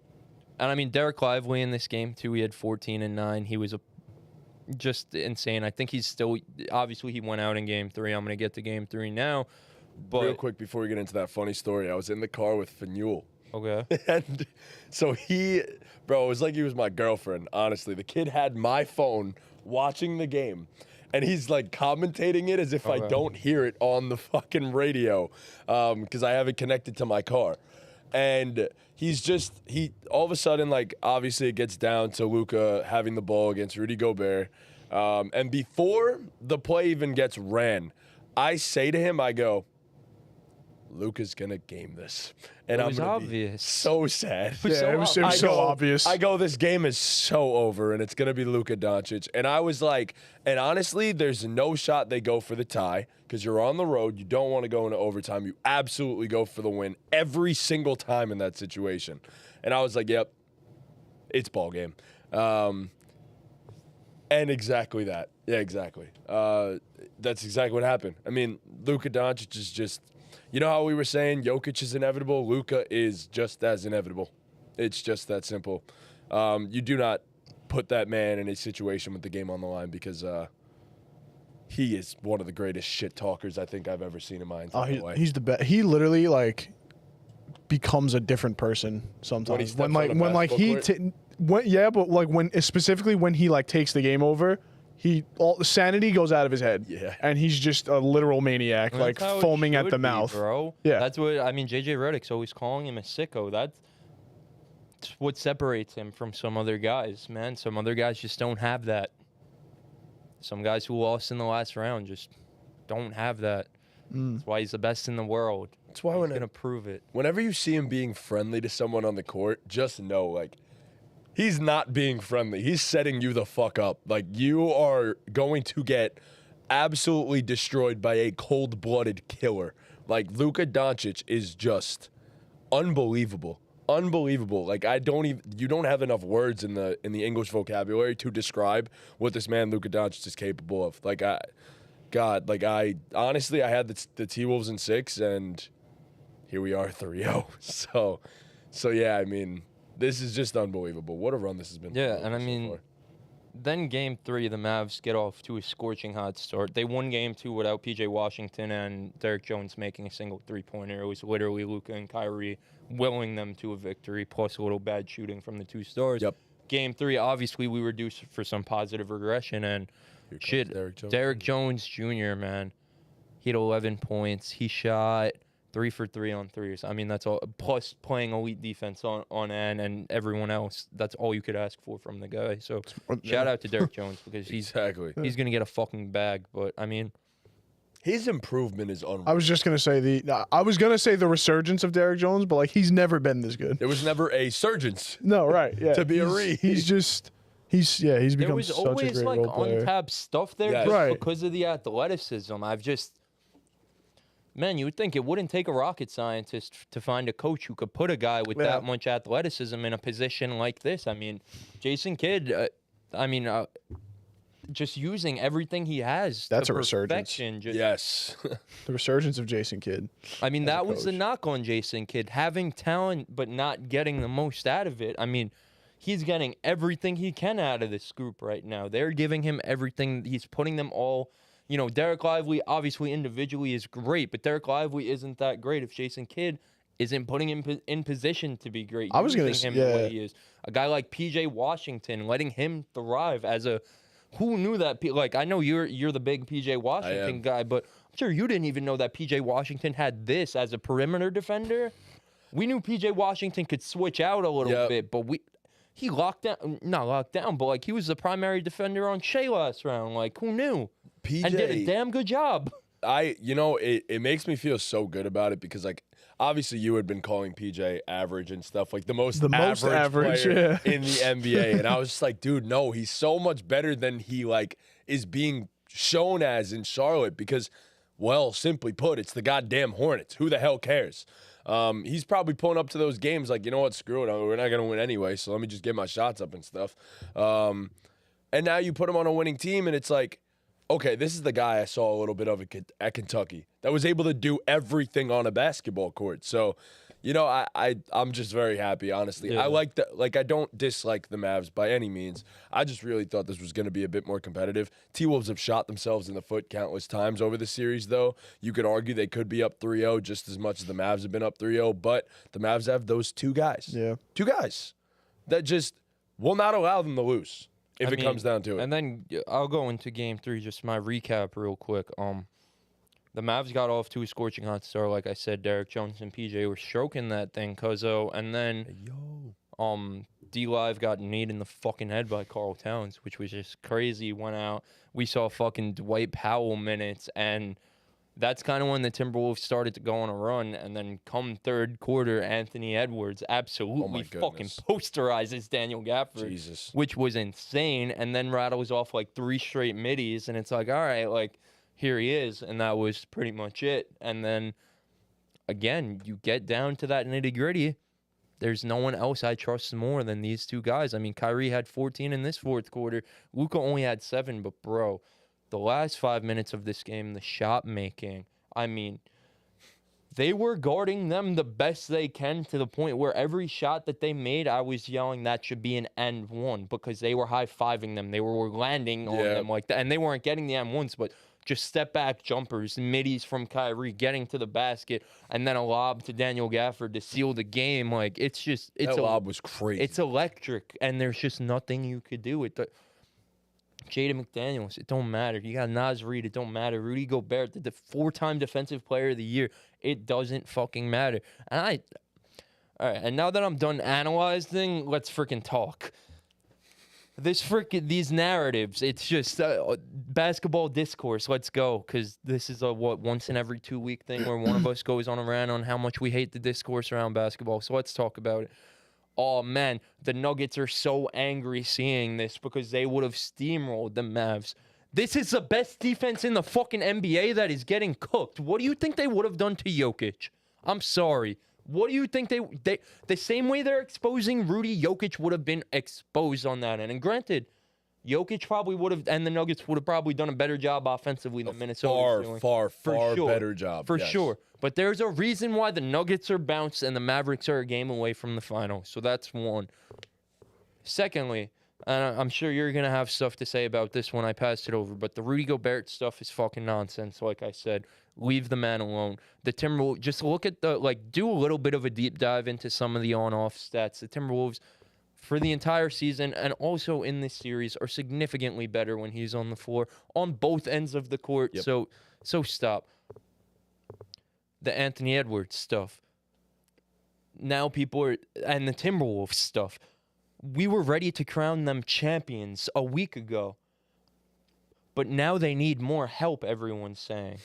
And, I mean, Derek Lively in this game, too. He had 14 and 9. He was just insane. I think he's still – obviously, he went out in Game 3. I'm going to get to Game 3 now. But Real quick before we get into that funny story, I was in the car with Faneuil. Okay. And so it was like he was my girlfriend, honestly. The kid had my phone watching the game, and he's like commentating it as if I don't hear it on the fucking radio because I have it connected to my car. And he all of a sudden, like, obviously it gets down to Luka having the ball against Rudy Gobert. And before the play even gets ran, I say to him, I go, Luka's gonna game this, and It was I'm gonna obvious. be so sad. It was so obvious. I go, this game is so over, and it's gonna be Luka Doncic. And I was like, and honestly, there's no shot they go for the tie because you're on the road. You don't want to go into overtime. You absolutely go for the win every single time in that situation. And I was like, yep, it's ball game. And exactly that. Yeah, exactly. That's exactly what happened. I mean, Luka Doncic is just. You know how we were saying Jokic is inevitable? Luka is just as inevitable. It's just that simple. You do not put that man in a situation with the game on the line because he is one of the greatest shit talkers I think I've ever seen in my entire life. He's the best. He literally like becomes a different person sometimes. When specifically when he like takes the game over. All sanity goes out of his head. Yeah. And he's just a literal maniac, And like that's how it foaming at should the be, mouth. bro. Yeah. That's what I mean. JJ Redick's always calling him a sicko. That's what separates him from some other guys, man. Some other guys just don't have that. Some guys who lost in the last round just don't have that. That's why he's the best in the world. That's why he's gonna prove it. Whenever you see him being friendly to someone on the court, just know, like, he's not being friendly. He's setting you the fuck up. Like, you are going to get absolutely destroyed by a cold-blooded killer. Like, Luka Doncic is just unbelievable. Unbelievable. Like, you don't have enough words in the English vocabulary to describe what this man Luka Doncic is capable of. Like, honestly, I had the T-Wolves in 6, and here we are 3-0. So yeah, I mean, this is just unbelievable. What a run this has been. Yeah, and I mean, then Game 3, the Mavs get off to a scorching hot start. They won Game 2 without P.J. Washington and Derek Jones making a single three-pointer. It was literally Luka and Kyrie willing them to a victory, plus a little bad shooting from the two stars. Yep. Game 3, obviously, we were due for some positive regression, and shit, Derek Jones Jr., man, he had 11 points. He shot 3 for 3 on threes. I mean, that's all. Plus playing elite defense on end and everyone else. That's all you could ask for from the guy. So shout out to Derek Jones because he's gonna get a fucking bag. But I mean, his improvement is unreal. I was just gonna say the resurgence of Derek Jones, but like he's never been this good. There was never a surgence. No, right? Yeah. To be a Reed. He's become there was such a always great like role player. untapped stuff there Yes. just Right. because of the athleticism. Man, you would think it wouldn't take a rocket scientist to find a coach who could put a guy with that much athleticism in a position like this. I mean, Jason Kidd, just using everything he has. That's to a resurgence. perfection, Yes. The resurgence of Jason Kidd. I mean, that was the coach. knock on Jason Kidd, having talent but not getting the most out of it. I mean, he's getting everything he can out of this group right now. They're giving him everything. He's putting them all. You know, Derek Lively, obviously, individually is great, but Derek Lively isn't that great if Jason Kidd isn't putting him in position to be great. I was going to using say, him the way he is. A guy like P.J. Washington, letting him thrive as a... Who knew that? Like, I know you're the big P.J. Washington guy, but I'm sure you didn't even know that P.J. Washington had this as a perimeter defender. We knew P.J. Washington could switch out a little bit, but he not locked down, but like he was the primary defender on Shea last round. Like, who knew? PJ, and did a damn good job. It makes me feel so good about it because, like, obviously you had been calling PJ average and stuff, like the most average player in the NBA. And I was just like, dude, no, he's so much better than he, like, is being shown as in Charlotte because, well, simply put, it's the goddamn Hornets. Who the hell cares? He's probably pulling up to those games like, you know what, screw it. We're not going to win anyway, so let me just get my shots up and stuff. And now you put him on a winning team, and it's like, okay, this is the guy I saw a little bit of at Kentucky that was able to do everything on a basketball court. So, you know, I'm just very happy, honestly. Yeah. I like that. Like, I don't dislike the Mavs by any means. I just really thought this was going to be a bit more competitive. T-Wolves have shot themselves in the foot countless times over the series, though. You could argue they could be up 3-0 just as much as the Mavs have been up 3-0, but the Mavs have those two guys. Yeah. Two guys that just will not allow them to lose if it comes down to it. And then I'll go into game 3, just my recap real quick. The Mavs got off to a scorching hot start, like I said. Derek Jones and PJ were stroking that thing, cuzzo. And then D-Live got kneed in the fucking head by Karl Towns, which was just crazy. Went out. We saw fucking Dwight Powell minutes, and that's kind of when the Timberwolves started to go on a run. And then come third quarter, Anthony Edwards absolutely fucking posterizes Daniel Gafford, Jesus. which was insane. And then rattles off like 3 straight middies, and it's like, all right, like, here he is, and that was pretty much it. And then, again, you get down to that nitty-gritty. There's no one else I trust more than these two guys. I mean, Kyrie had 14 in this fourth quarter. Luka only had 7, but, bro, the last 5 minutes of this game, the shot making, I mean, they were guarding them the best they can to the point where every shot that they made, I was yelling that should be an and one because they were high-fiving them. They were landing on them like that, and they weren't getting the and ones, but just step-back jumpers, middies from Kyrie, getting to the basket, and then a lob to Daniel Gafford to seal the game. Like, it's just... That lob was crazy. It's electric, and there's just nothing you could do with it. Jaden McDaniels, it don't matter. You got Naz Reid, it don't matter. Rudy Gobert, the 4-time Defensive Player of the Year, it doesn't fucking matter. And all right, and now that I'm done analyzing, let's freaking talk. These narratives, it's just basketball discourse. Let's go, because this is a once in every 2-week thing where one of us goes on a rant on how much we hate the discourse around basketball. So let's talk about it. Oh, man, the Nuggets are so angry seeing this because they would have steamrolled the Mavs. This is the best defense in the fucking NBA that is getting cooked. What do you think they would have done to Jokic? I'm sorry. What do you think they the same way they're exposing Rudy, Jokic would have been exposed on that end. And granted, Jokic probably would have, and the Nuggets would have probably done a better job offensively than Minnesota. Far better job. For sure. But there's a reason why the Nuggets are bounced and the Mavericks are a game away from the final. So that's one. Secondly, and I'm sure you're going to have stuff to say about this when I pass it over, but the Rudy Gobert stuff is fucking nonsense, like I said. Leave the man alone. The Timberwolves, just look at do a little bit of a deep dive into some of the on-off stats. The Timberwolves, for the entire season and also in this series, are significantly better when he's on the floor on both ends of the court. Yep. So stop. The Anthony Edwards stuff. Now people are, and the Timberwolves stuff. We were ready to crown them champions a week ago. But now they need more help, everyone's saying.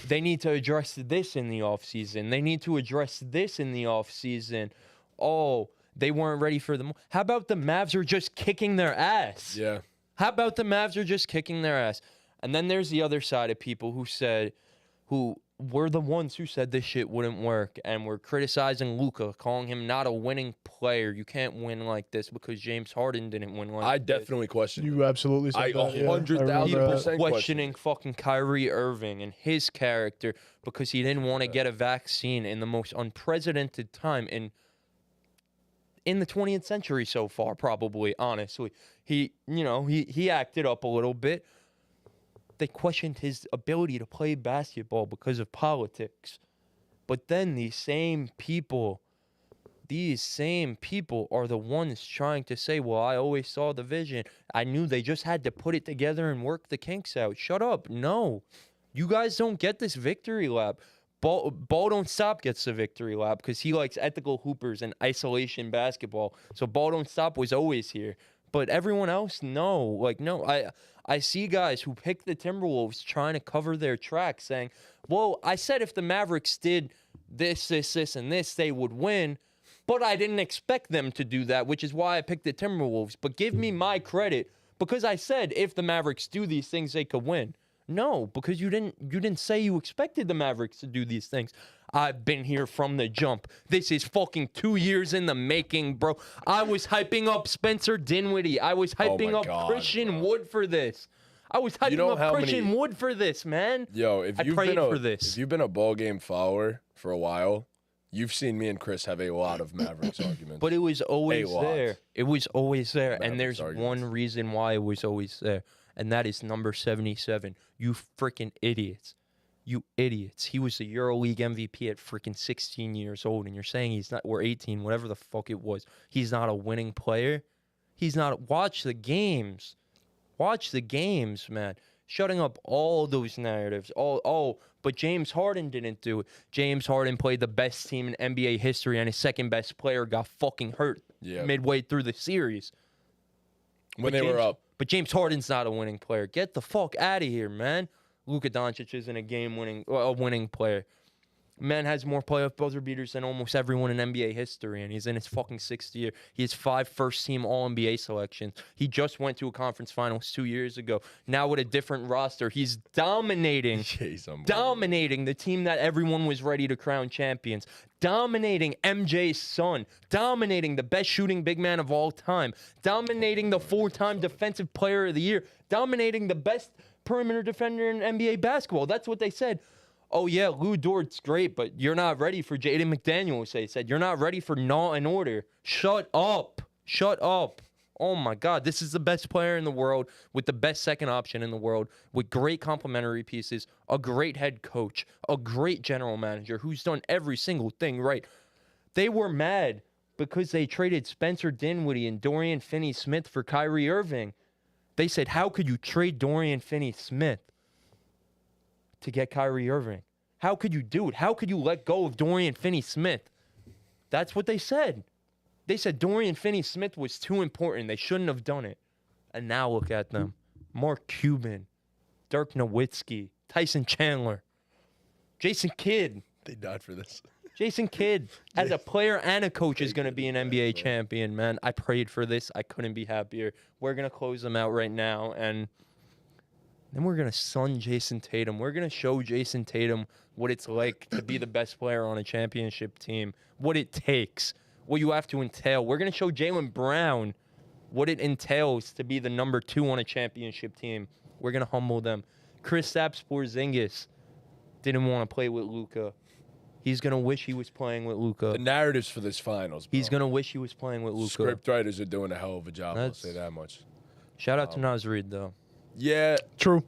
They need to address this in the offseason. They need to address this in the offseason. Oh, they weren't ready for them. How about the Mavs are just kicking their ass? Yeah. How about the Mavs are just kicking their ass? And then there's the other side of people who were the ones who said this shit wouldn't work and were criticizing Luka, calling him not a winning player. You can't win like this because James Harden didn't win like this. I definitely question it. You absolutely said I that. 100,000% questioning fucking Kyrie Irving and his character because he didn't want to get a vaccine in the most unprecedented time in the 20th century so far, probably, honestly. He acted up a little bit. They questioned his ability to play basketball because of politics. But then these same people are the ones trying to say, well, I always saw the vision. I knew they just had to put it together and work the kinks out. Shut up. No. You guys don't get this victory lap. Ball Don't Stop gets the victory lap because he likes ethical hoopers and isolation basketball. So Ball Don't Stop was always here. But everyone else, no. Like, no. I see guys who pick the Timberwolves trying to cover their tracks saying, well, I said if the Mavericks did this, and this, they would win. But I didn't expect them to do that, which is why I picked the Timberwolves. But give me my credit Because I said if the Mavericks do these things, they could win. No, because you didn't say you expected the Mavericks to do these things. I've been here from the jump. This is fucking 2 years in the making, bro. I was hyping up Spencer Dinwiddie. I was hyping up Christian Wood for this. I was hyping up Christian Wood for this, man. Yo, if you've been a ball game follower for a while, you've seen me and Chris have a lot of Mavericks arguments. But it was always there. It was always there. Mavericks and there's one reason why it was always there. And that is number 77. You freaking idiots. You idiots. He was the EuroLeague MVP at freaking 16 years old. And you're saying he's not, or 18, whatever the fuck it was. He's not a winning player. He's not. Watch the games. Watch the games, man. Shutting up all those narratives. But James Harden didn't do it. James Harden played the best team in NBA history, and his second best player got fucking hurt midway through the series. When they were up. But James Harden's not a winning player. Get the fuck out of here, man. Luka Doncic isn't a winning player. Man has more playoff buzzer beaters than almost everyone in NBA history, and he's in his fucking 6th year. He has 5 first-team All-NBA selections. He just went to a conference finals 2 years ago. Now with a different roster, he's dominating the team that everyone was ready to crown champions. Dominating MJ's son. Dominating the best shooting big man of all time. Dominating the 4-time Defensive Player of the Year. Dominating the best perimeter defender in NBA basketball. That's what they said. Oh, yeah, Lou Dort's great, but you're not ready for Jaden McDaniels, they said. You're not ready for Law and Order. Shut up. Shut up. Oh, my God. This is the best player in the world with the best second option in the world with great complementary pieces, a great head coach, a great general manager who's done every single thing right. They were mad because they traded Spencer Dinwiddie and Dorian Finney-Smith for Kyrie Irving. They said, how could you trade Dorian Finney-Smith to get Kyrie Irving? How could you do it? How could you let go of Dorian Finney-Smith? That's what they said. They said Dorian Finney-Smith was too important. They shouldn't have done it. And now look at them. Mark Cuban, Dirk Nowitzki, Tyson Chandler, Jason Kidd. They died for this. Jason Kidd, as a player and a coach, is going to be an NBA champion, man. I prayed for this. I couldn't be happier. We're going to close them out right now, and then we're going to sun Jason Tatum. We're going to show Jason Tatum what it's like to be the best player on a championship team, what it takes, what you have to entail. We're going to show Jaylen Brown what it entails to be the number 2 on a championship team. We're going to humble them. Kristaps Porzingis didn't want to play with Luka. He's going to wish he was playing with Luka. The narratives for this finals, bro. He's going to wish he was playing with Luka. Script writers are doing a hell of a job, I'll say that much. Shout out to Naz Reid, though. Yeah. True.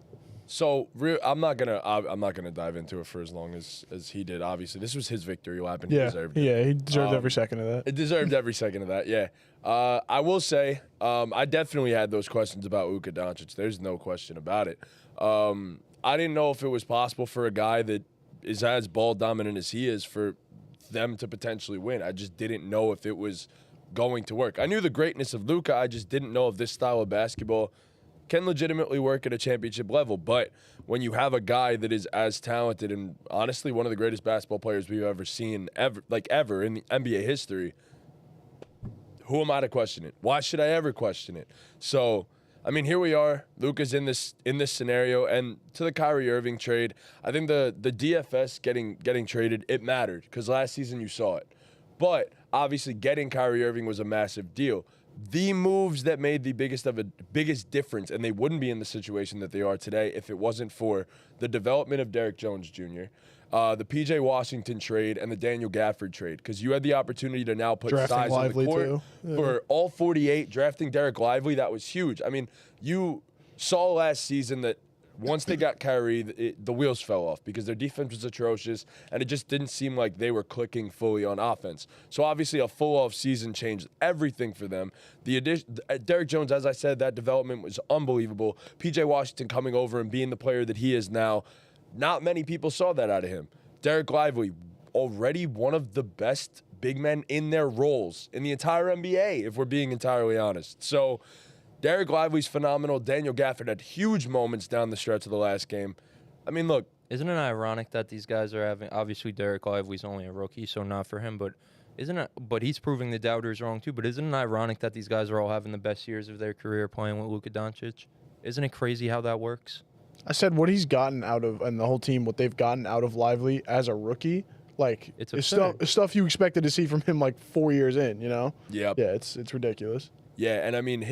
So I'm not gonna dive into it for as long as he did. Obviously, this was his victory lap, and he deserved it. Yeah, he deserved every second of that. It deserved every second of that. Yeah. I will say, I definitely had those questions about Luka Doncic. There's no question about it. I didn't know if it was possible for a guy that is as ball dominant as he is for them to potentially win. I just didn't know if it was going to work. I knew the greatness of Luka. I just didn't know if this style of basketball can legitimately work at a championship level. But when you have a guy that is as talented and honestly one of the greatest basketball players we've ever seen, ever in the NBA history, who am I to question it? Why should I ever question it? So, I mean, here we are. Luka's in this scenario, and to the Kyrie Irving trade, I think the DFS getting traded, it mattered because last season you saw it. But obviously, getting Kyrie Irving was a massive deal. The moves that made the biggest difference, and they wouldn't be in the situation that they are today if it wasn't for the development of Derrick Jones Jr., the P.J. Washington trade, and the Daniel Gafford trade, because you had the opportunity to now put size on the court for all 48. Drafting Derek Lively, that was huge. I mean, you saw last season that once they got Kyrie, the wheels fell off because their defense was atrocious, and it just didn't seem like they were clicking fully on offense. So obviously a full off season changed everything for them. The addition, Derrick Jones, as I said, that development was unbelievable. P.J. Washington coming over and being the player that he is now, not many people saw that out of him. Derek Lively, already one of the best big men in their roles in the entire NBA, if we're being entirely honest. So Derek Lively's phenomenal. Daniel Gafford had huge moments down the stretch of the last game. I mean, look. Isn't it ironic that these guys are having, obviously Derek Lively's only a rookie, so not for him, but Isn't it? But he's proving the doubters wrong too. But isn't it ironic that these guys are all having the best years of their career playing with Luka Doncic? Isn't it crazy how that works? I said what he's gotten out of, and the whole team, what they've gotten out of Lively as a rookie, like It's it's absurd. stuff you expected to see from him like 4 years in, you know? Yep. Yeah, it's ridiculous. Yeah, and I mean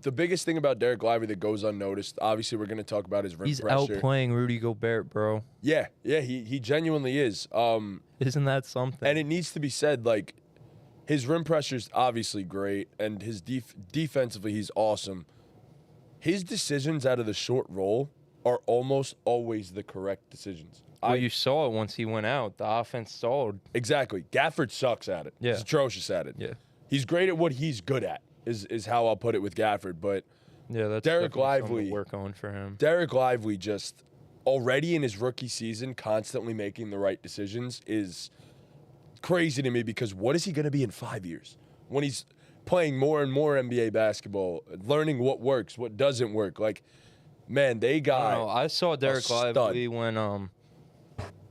the biggest thing about Derek Lively that goes unnoticed. Obviously, we're going to talk about his rim He's pressure. outplaying Rudy Gobert, bro. Yeah, he genuinely is. Isn't that something? And it needs to be said, like, his rim pressure's obviously great, and his defensively he's awesome. His decisions out of the short roll are almost always the correct decisions. Well, you saw it once he went out. The offense stalled. Exactly. Gafford sucks at it. Yeah. He's atrocious at it. Yeah. He's great at what he's good at, is how I'll put it with Gafford. But Yeah, that's Derek definitely something Lively- to work on for him. Derek Lively just already in his rookie season constantly making the right decisions is crazy to me, because what is he going to be in 5 years when he's playing more and more NBA basketball, learning what works, what doesn't work? Like, man, they I got don't know. I saw Derek stud. Lively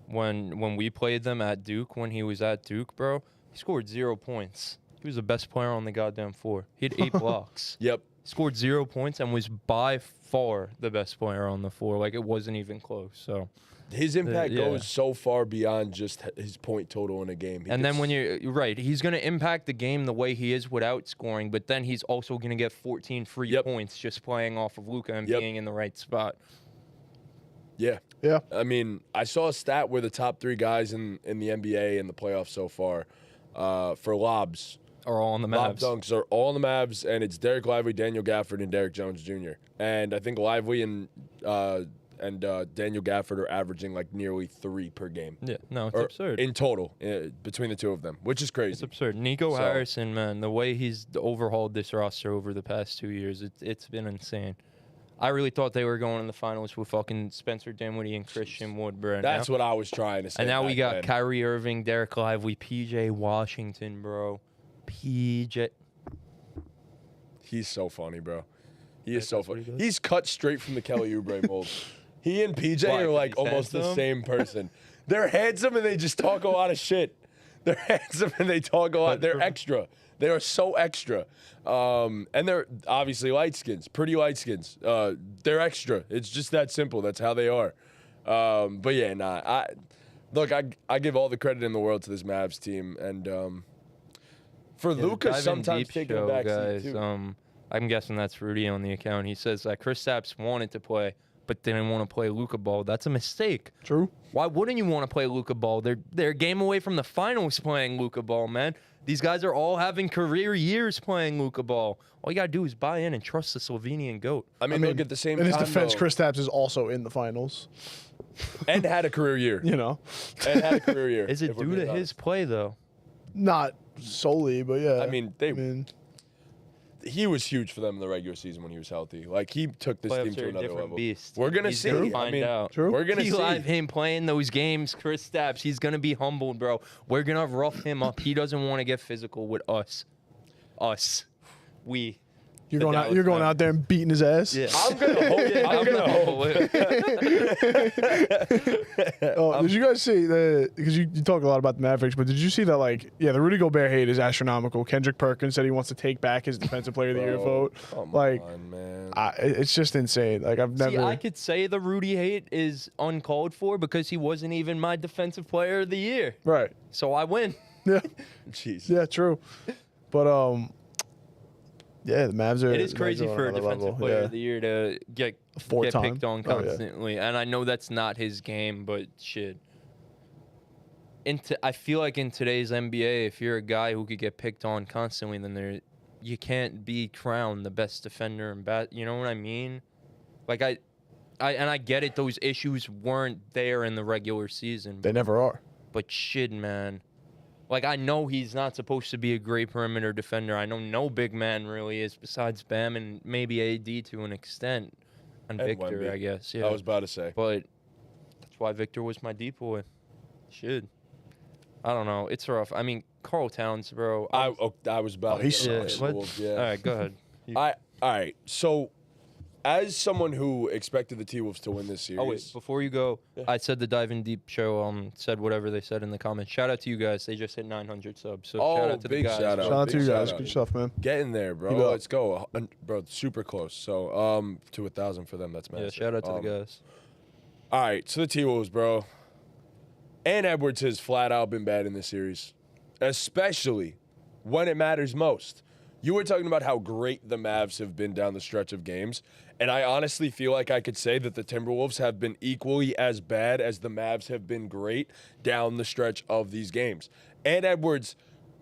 when we played them at Duke, when he was at Duke, bro. He scored 0 points. He was the best player on the goddamn floor. He had 8 blocks. Yep. Scored 0 points and was by far the best player on the floor. Like, it wasn't even close. So, His impact yeah. goes so far beyond just his point total in a game. and then when you're right, he's going to impact the game the way he is without scoring, but then he's also going to get 14 free Yep. points just playing off of Luka and Yep. being in the right spot. Yeah. Yeah. I mean, I saw a stat where the top 3 guys in the NBA in the playoffs so far for lobs, Are all on the lob Mavs. dunks, are all in the Mavs, and it's Derek Lively, Daniel Gafford, and Derek Jones Jr. And I think Lively and Daniel Gafford are averaging like nearly 3 per game. Yeah, no, it's Or absurd. in total between the two of them, which is It's crazy. absurd. Nico So- Harrison, man, the way he's overhauled this roster over the past 2 years, it's been insane. I really thought they were going in the finals with fucking Spencer Dinwiddie and Christian Wood, bro. That's what I was trying to say. And now we back got then. Kyrie Irving, Derek Lively, PJ Washington, bro. PJ. He's so funny, bro. He is That's so what funny. he does? He's cut straight from the Kelly Oubre mold. He and PJ Why, are 'cause like he's almost the handsome? same person. They're handsome and they just talk a lot of shit. They're handsome and they talk a lot. They're extra. They are so extra. And they're obviously light skins, pretty light skins. They're extra. It's just that simple. That's how they are. But yeah, nah. I give all the credit in the world to this Mavs team, and for Yeah, Luka Dive in sometimes Deep taking a show, back guys. seat too. I'm guessing that's Rudy on the account. He says that Kristaps wanted to play, but didn't want to play Luka ball. That's a mistake. True. Why wouldn't you want to play Luka ball? They're a game away from the finals playing Luka ball, man. These guys are all having career years playing Luka ball. All you gotta do is buy in and trust the Slovenian goat. I mean, look at the same In his time, defense, though, Kristaps is also in the finals. and had a career year. You know, And had a career year. Is it if we're due to being his honest. play though? not solely, but yeah. I mean, he was huge for them in the regular season when he was healthy. Like, he took this team Playoffs to are a another different level. beast. We're gonna He's see. gonna I find mean, out. True. We're gonna He see. live him playing those games, Kristaps. He's gonna be humbled, bro. We're gonna rough him up. He doesn't want to get physical with us. We. you're the going out. Dallas You're going Mavericks. out there and beating his ass. Yeah. I'm gonna hope. Yeah, I'm gonna hope. Oh, did you guys see the? Because you talk a lot about the Mavericks, but did you see that? Like, yeah, the Rudy Gobert hate is astronomical. Kendrick Perkins said he wants to take back his Defensive Player of the Year Bro, vote. come Like, on, man. it's just insane. Like, I've never. See, I could say the Rudy hate is uncalled for because he wasn't even my Defensive Player of the Year. Right. So I win. Yeah. Jeez. Yeah. True. But yeah, the Mavs are. It is the Mavs crazy are on for a another Defensive level. Player Yeah. of the Year to get Four-time. picked on Oh, yeah. constantly. And I know that's not his game, but shit. I feel like in today's NBA, if you're a guy who could get picked on constantly, then you can't be crowned the best defender in you know what I mean? Like I get it. Those issues weren't there in the regular season, They never are. but shit, man. Like, I know he's not supposed to be a great perimeter defender. I know no big man really is besides Bam and maybe AD to an extent. And Victor, Wemby. I guess. Yeah. I was about to say. But that's why Victor was my decoy. Shit. I don't know. It's rough. I mean, Karl Towns, bro. I was about. Oh, he to sucks. get What? Wolves, yeah. All right, go ahead. All right. So as someone who expected the T-Wolves to win this series. Oh wait, before you go, I said the Dive in Deep show said whatever they said in the comments. Shout out to you guys. They just hit 900 subs. So shout out to the big guys. shout out. Shout out to Big you shout guys. out. Good stuff, man. Get in there, bro. Keep it up. Let's go. Bro, super close. So to 1,000 for them. That's massive. Yeah, shout out to the guys. All right, so the T-Wolves, bro. And Edwards has flat out been bad in this series, especially when it matters most. You were talking about how great the Mavs have been down the stretch of games, and I honestly feel like I could say that the Timberwolves have been equally as bad as the Mavs have been great down the stretch of these games. And Edwards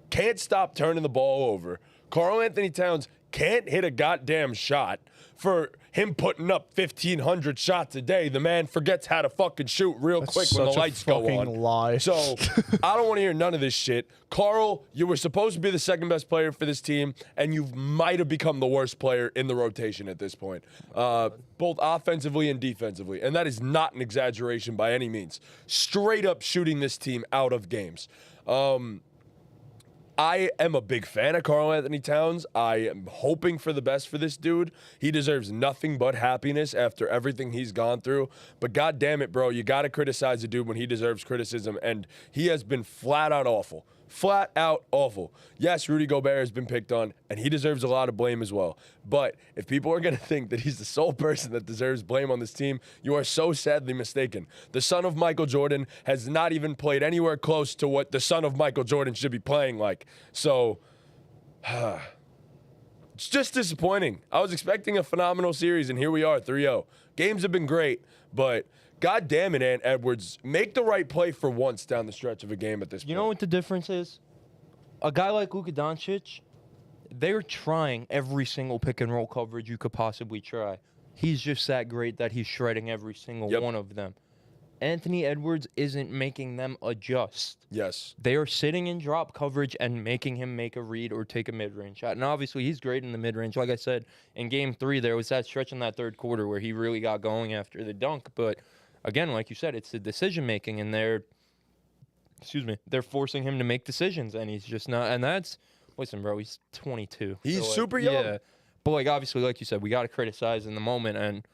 can't stop turning the ball over. Karl Anthony Towns can't hit a goddamn shot. For him putting up 1,500 shots a day, the man forgets how to fucking shoot real quick when the lights go on. Lie. So I don't want to hear none of this shit. Karl, you were supposed to be the second best player for this team, and you might have become the worst player in the rotation at this point, both offensively and defensively. And that is not an exaggeration by any means. Straight up shooting this team out of games. I am a big fan of Karl Anthony Towns. I am hoping for the best for this dude. He deserves nothing but happiness after everything he's gone through. But God damn it, bro, you got to criticize a dude when he deserves criticism. And he has been flat out awful. Flat out awful. Yes, Rudy Gobert has been picked on, and he deserves a lot of blame as well. But if people are going to think that he's the sole person that deserves blame on this team, you are so sadly mistaken. The son of Michael Jordan has not even played anywhere close to what the son of Michael Jordan should be playing like. So, it's just disappointing. I was expecting a phenomenal series, and here we are, 3-0. Games have been great, but God damn it, Ant Edwards. Make the right play for once down the stretch of a game at this point. You know what the difference is? A guy like Luka Doncic, they're trying every single pick and roll coverage you could possibly try. He's just that great that he's shredding every single one of them. Anthony Edwards isn't making them adjust. Yes. They are sitting in drop coverage and making him make a read or take a mid-range shot. And obviously, he's great in the mid-range. Like I said, in Game 3, there was that stretch in that third quarter where he really got going after the dunk. But again, like you said, it's the decision-making, and they're forcing him to make decisions, and he's just not. And that's, listen, bro, he's 22. He's so, super young. Yeah. But, like, obviously, like you said, we got to criticize in the moment, and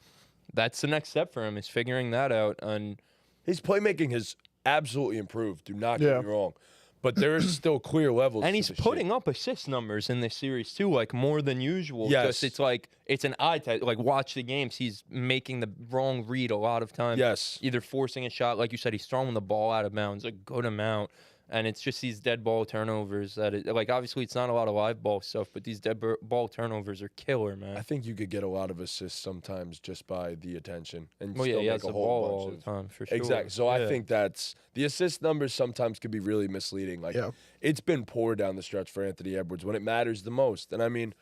that's the next step for him is figuring that out. And his playmaking has absolutely improved. Do not get me wrong. But there's still clear levels. And he's putting up assist numbers in this series, too, like more than usual. Yes. Just it's like, it's an eye test. Like, watch the games. He's making the wrong read a lot of times. Yes. Either forcing a shot, like you said, he's throwing the ball out of bounds a good amount. And it's just these dead ball turnovers that, like, obviously it's not a lot of live ball stuff, but these dead ball turnovers are killer, man. I think you could get a lot of assists sometimes just by the attention. And Well, still he make has a the whole ball bunch all of, the time, for sure. Exactly. So I think that's the assist numbers sometimes could be really misleading. Like it's been poor down the stretch for Anthony Edwards when it matters the most. And I mean,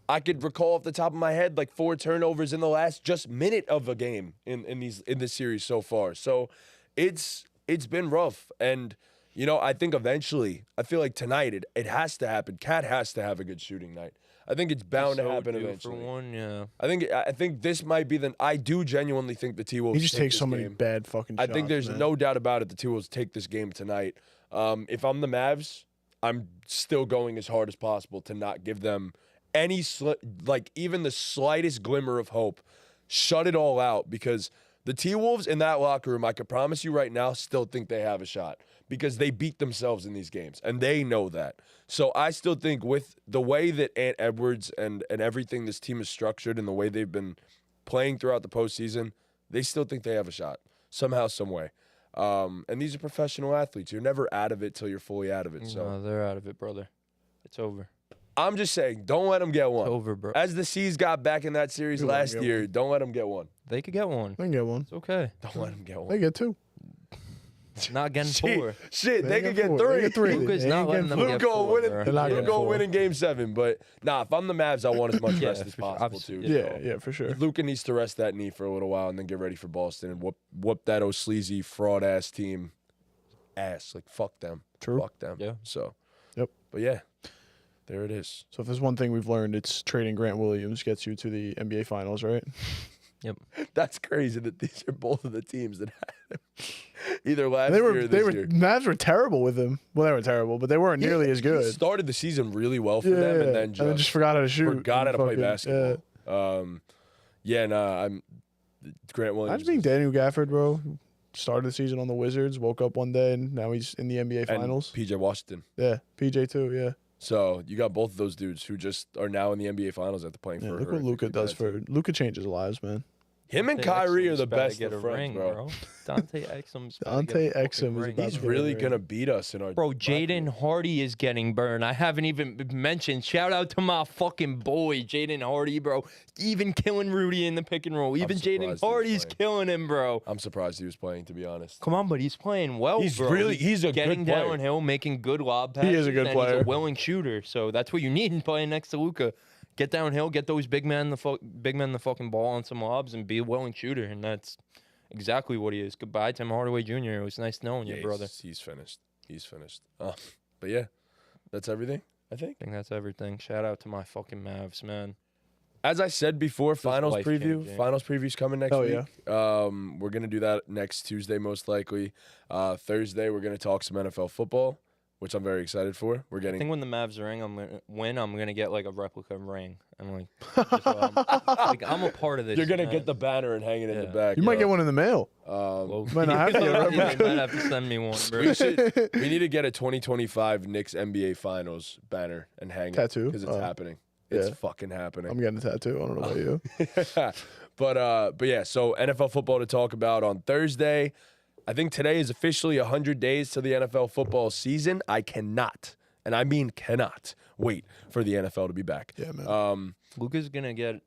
I could recall off the top of my head like 4 turnovers in the last just minute of a game in this series so far. So it's been rough. And you know, I think eventually, I feel like tonight it has to happen. Cat has to have a good shooting night. I think it's bound to happen eventually. For one, yeah. I think this might be I do genuinely think the T-Wolves. He just takes so many bad fucking shots. I think there's no doubt about it. The T-Wolves take this game tonight. If I'm the Mavs, I'm still going as hard as possible to not give them any even the slightest glimmer of hope. Shut it all out, because the T-Wolves in that locker room, I can promise you right now, still think they have a shot, because they beat themselves in these games, and they know that. So I still think with the way that Ant Edwards and everything this team is structured and the way they've been playing throughout the postseason, they still think they have a shot somehow, some way. And these are professional athletes. You're never out of it till you're fully out of it. So No, they're out of it, brother. It's over. I'm just saying, don't let them get one. It's over, bro. As the C's got back in that series last year, don't let them get one. They could get one. They can get one. It's okay. Don't let them get one. They get 2. Not getting 4. Shit, they could get 4. 3. They get 3. Luka's They not ain't letting getting them 4. get 4. They're not We'll getting go 4. win in Game 7. But nah, if I'm the Mavs, I want as much Yeah, rest as for sure. possible Obviously, too. Yeah, for sure. Luka needs to rest that knee for a little while and then get ready for Boston and whoop that old sleazy fraud ass team ass. Like fuck them. True. Fuck them. Yeah. So. Yep. But yeah, there it is. So if there's one thing we've learned, it's trading Grant Williams gets you to the NBA Finals, right? Yep. That's crazy that these are both of the teams that had him. Either last They year were or this year. Mavs were terrible with him. Well, they were terrible, but they weren't nearly as He good. started the season really well for them, and then just forgot how to shoot. forgot how to play Fucking- basketball. Yeah, I'm Grant Williams. Imagine being Daniel Gafford, bro. Started the season on the Wizards, woke up one day, and now he's in the NBA Finals. And PJ Washington. Yeah, PJ too, yeah. So you got both of those dudes who just are now in the NBA Finals after playing for. Look what Luka does for. Luka changes lives, man. Him and Kyrie are the best of of friends, ring, bro. Dante Exum's Dante Exum is about He's to get really a ring. gonna beat us in our. Bro, Jaden Hardy is getting burned. I haven't even mentioned. Shout out to my fucking boy, Jaden Hardy, bro. Even killing Rudy in the pick and roll. Even surprised he Jaden was Hardy's playing. killing him, bro. I'm surprised he was playing, to be honest. Come on, but he's playing well, He's bro. really- he's a good getting player. downhill, making good lob passes. He is a good and player. He's a willing shooter, so that's what you need in playing next to Luka. Get downhill, get those big men the fucking ball on some lobs, and be a willing shooter, and that's exactly what he is. Goodbye, Tim Hardaway Jr. It was nice knowing you, brother. He's finished. He's finished. But yeah, that's everything, I think. I think that's everything. Shout out to my fucking Mavs, man. As I said before, finals life-changing. preview. Finals preview's coming next Oh, week. We're gonna do that next Tuesday, most likely. Thursday, we're gonna talk some NFL football, which I'm very excited for. We're I getting. think when the Mavs win, I'm gonna get like a replica ring. I'm like, just so I'm a part of this. You're gonna man. get the banner and hang it in the Yeah. back. You might get one in the mail. Well, Might not have to get a you replica. might have to send me one, bro. We need to get a 2025 Knicks NBA Finals banner and hang it Tattoo? because it's Oh. happening. It's Yeah. fucking happening. I'm getting a tattoo. I don't know about you. But yeah, so NFL football to talk about on Thursday. I think today is officially 100 days to the NFL football season. I cannot, and I mean cannot, wait for the NFL to be back. Yeah, man. Luka's gonna get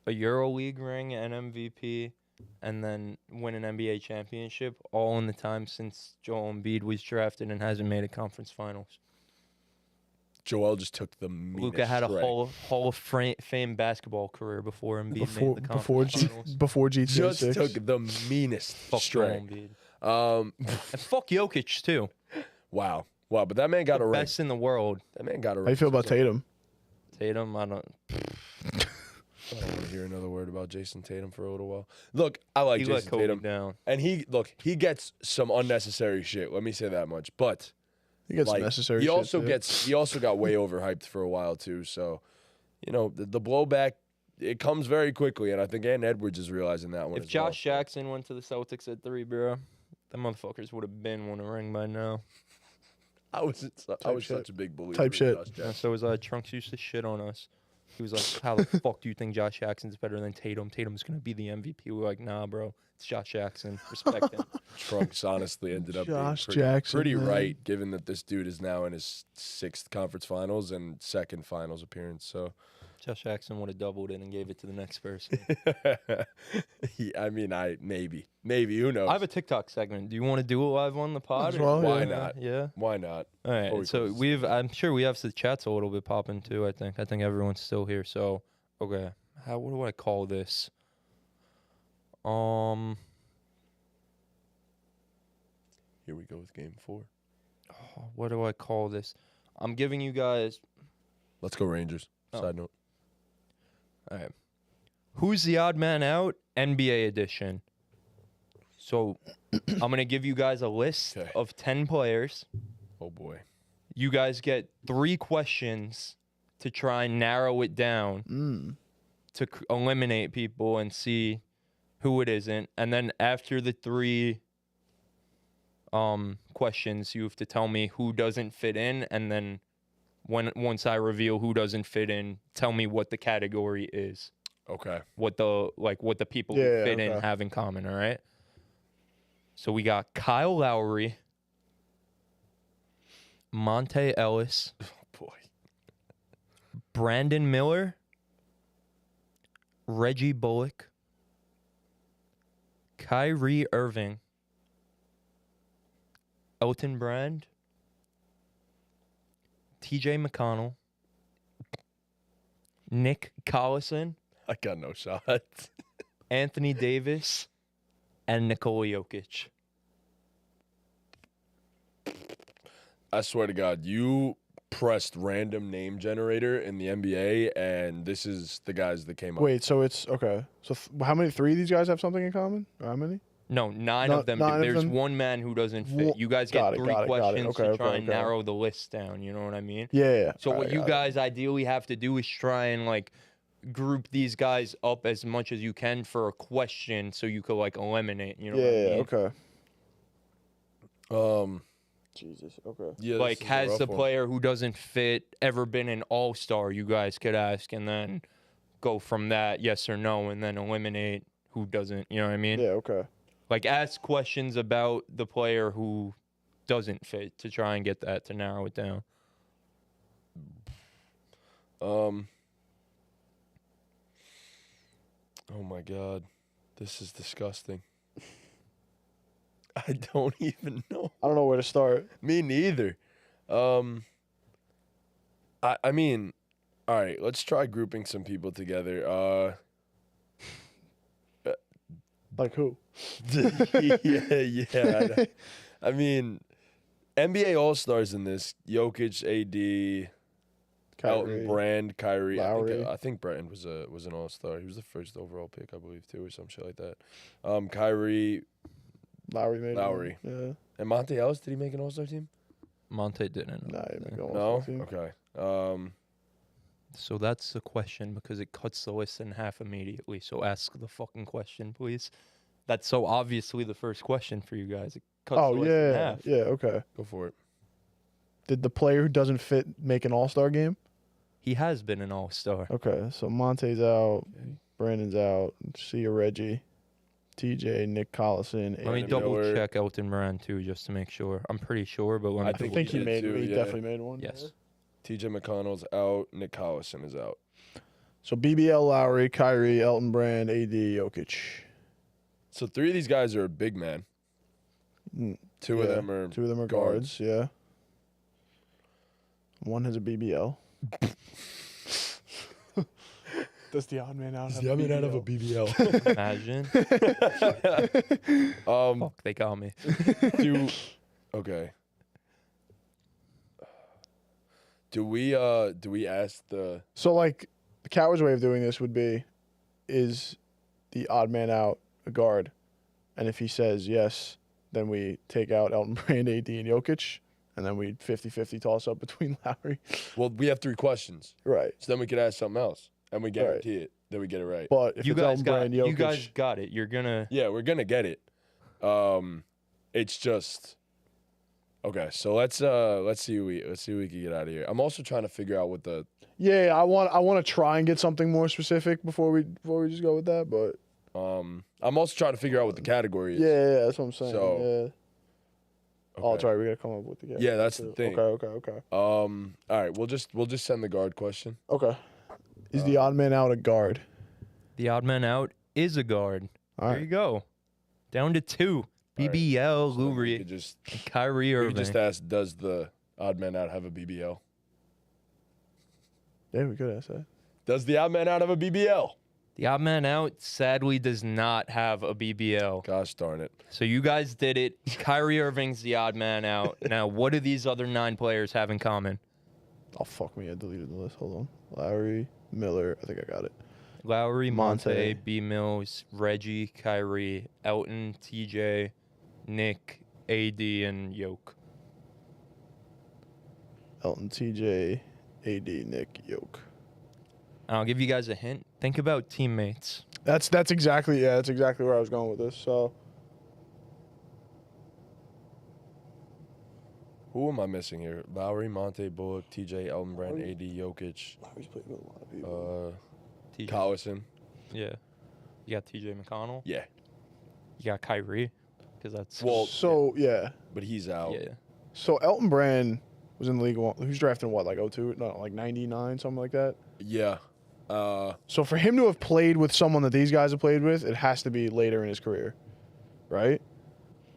a EuroLeague ring and MVP, and then win an NBA championship, all in the time since Joel Embiid was drafted and hasn't made a conference finals. Joel just took the meanest Luka had a strike. Hall of Fame basketball career before Embiid Before made the conference finals. before GTA Just 6. took the meanest Fuck Joel strike. Embiid. And fuck Jokic too. Wow, but that man got a ring. Best in the world. That man got a ring. How you feel about Tatum? Tatum, I don't. I don't want to hear another word about Jason Tatum for a little while. Look, I like He let Jason Kobe Tatum, down. and he gets some unnecessary shit. Let me say that much. But He gets like, necessary. he shit, also too. got way overhyped for a while too. So, the blowback, it comes very quickly, and I think Ann Edwards is realizing that one. If as well. Josh Jackson went to the Celtics at 3, bro, them motherfuckers would have been won a ring by now. I was shit. such a big believer. Type in shit. Josh Yeah, Jackson. so was Trunks used to shit on us. He was like, "How the fuck do you think Josh Jackson's better than Tatum? Tatum's gonna be the MVP." We're like, "Nah, bro, it's Josh Jackson. Respect him." Trunks honestly ended up Josh being Jackson, pretty man. right, given that this dude is now in his 6th conference finals and 2nd finals appearance. So. Josh Jackson would have doubled it and gave it to the next person. I mean, maybe who knows? I have a TikTok segment. Do you want to do a live on the pod? as well, Why yeah. not? Yeah. Why not? All right. Before we So close. I'm sure we have the chats a little bit popping too. I think everyone's still here. So okay, what do I call this? Here we go with game 4. What do I call this? I'm giving you guys. Let's go Rangers. Oh. Side note. All right. Who's the odd man out? NBA edition. So I'm going to give you guys a list Okay. of 10 players. Oh boy. You guys get 3 questions to try and narrow it down to eliminate people and see who it isn't. And then after the 3 questions, you have to tell me who doesn't fit in. And then once I reveal who doesn't fit in, tell me what the category is. Okay. What the people who Yeah, fit in okay. have in common, all right? So we got Kyle Lowry, Monte Ellis, Oh boy. Brandon Miller, Reggie Bullock, Kyrie Irving, Elton Brand, TJ McConnell, Nick Collison, I got no shot. Anthony Davis, and Nikola Jokic. I swear to God, you pressed random name generator in the NBA, and this is the guys that came up. Wait, so it's okay. So how many? 3 of these guys have something in common? Or how many? No, 9 No, of them. 9 of There's them? one man who doesn't fit. Wha- You guys got get it, 3 got it, got it. questions Okay, to okay, try and okay. narrow the list down. You know what I mean? Yeah. So what Alright, you got it. guys ideally have to do is try and like group these guys up as much as you can for a question so you could like eliminate, you know what I Yeah, mean? okay. Jesus, okay. Yeah, this Like, is a has rough the one. player who doesn't fit ever been an all-star? You guys could ask and then go from that, yes or no, and then eliminate who doesn't, you know what I mean? Yeah, okay. Like, ask questions about the player who doesn't fit to try and get that to narrow it down. Oh my God, this is disgusting. I don't even know. I don't know where to start. Me neither. I mean, all right, let's try grouping some people together. Like who? yeah. I mean, NBA All-Stars in this: Jokic, AD, Elton Brand, Kyrie. Lowry. I think Brand was an All-Star. He was the first overall pick, I believe, too, or some shit like that. Kyrie, Lowry made Lowry. one. Yeah. and Monte Ellis. Did he make an All-Star team? Monte didn't. Nah, he didn't make an No. All-Star team. Okay. So that's the question because it cuts the list in half immediately. So ask the fucking question, please. That's so obviously the first question for you guys. It cuts Oh the list in yeah, half. yeah. Okay. Go for it. Did the player who doesn't fit make an All-Star game? He has been an all-star. Okay, so Monte's out, Okay. Brandon's out, Sia Reggie, TJ, Nick Collison. Let me Anthony double Miller. check Elton Brand too, just to make sure. I'm pretty sure, but let me I I double think he check. made. too, He yeah. definitely made one. Yes. TJ McConnell's out. Nick Collison is out. So BBL, Lowry, Kyrie, Elton Brand, AD, Jokic. So 3 of these guys are a big man. Mm, 2 of yeah, them are 2 of them are guards. guards. Yeah. One has a BBL. Does the odd man out have a BBL? BBL. Imagine. Fuck, they got me. Okay. Do we ask the So like the coward's way of doing this would be, is the odd man out a guard? And if he says yes, then we take out Elton Brand, AD, and Jokic, and then we 50-50 toss up between Lowry. well, we have 3 questions. Right. So then we could ask something else. And we guarantee it. Then we get it right. But if You it's guys Elton Brand, Jokic, you guys got it. You're gonna. Yeah, we're gonna get it. It's just okay. So let's see what we can get out of here. I'm also trying to figure out what the yeah, I want to try and get something more specific before we just go with that. But I'm also trying to figure out what the category is. yeah, that's what I'm saying. So, yeah. Oh, Okay. sorry, we gotta come up with the Yeah, that's the thing. Okay. All right, we'll just send the guard question. Okay. Is the odd man out a guard? The odd man out is a guard. All There right. you go. Down to 2. BBL, So then we Lowry, could just and Kyrie we Irving. could just ask, does the odd man out have a BBL? Yeah, we could ask that. Does the odd man out have a BBL? The odd man out sadly does not have a BBL. Gosh darn it. So you guys did it. Kyrie Irving's the odd man out. Now, what do these other 9 players have in common? Oh fuck me! I deleted the list. Hold on. Lowry, Miller. I think I got it. Lowry, Monte, Monte. B. Mills, Reggie, Kyrie, Elton, TJ, Nick, AD, and Yoke. Elton, TJ, AD, Nick, Yoke. And I'll give you guys a hint. Think about teammates. That's exactly where I was going with this. So Who am I missing here? Lowry, Monte, Bullock, TJ, Elton Brand, AD, Jokic, Lowry's played with a lot of people. TJ. Collison. Yeah. You got TJ McConnell. Yeah. You got Kyrie. Because that's. Well, So yeah. but he's out. yeah. So Elton Brand was in the league. He was drafted in what, like 02? No, like 99, something like that. Yeah. So for him to have played with someone that these guys have played with, it has to be later in his career, right?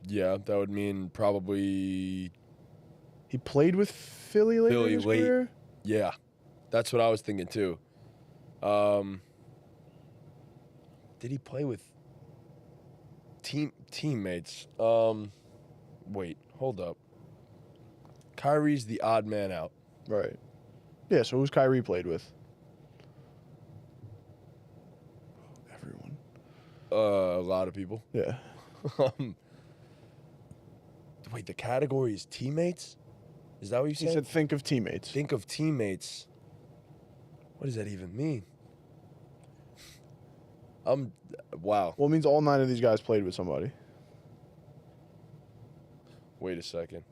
Yeah, that would mean probably He played with Philly later Philly in his late. career. yeah. That's what I was thinking too. Did he play with teammates? Wait, hold up. Kyrie's the odd man out. Right. Yeah. So who's Kyrie played with? Everyone. A lot of people. Yeah. Wait, the category is teammates? Is that what you He said? said, think of teammates. Think of teammates. What does that even mean? Wow. Well, it means all 9 of these guys played with somebody. Wait a second.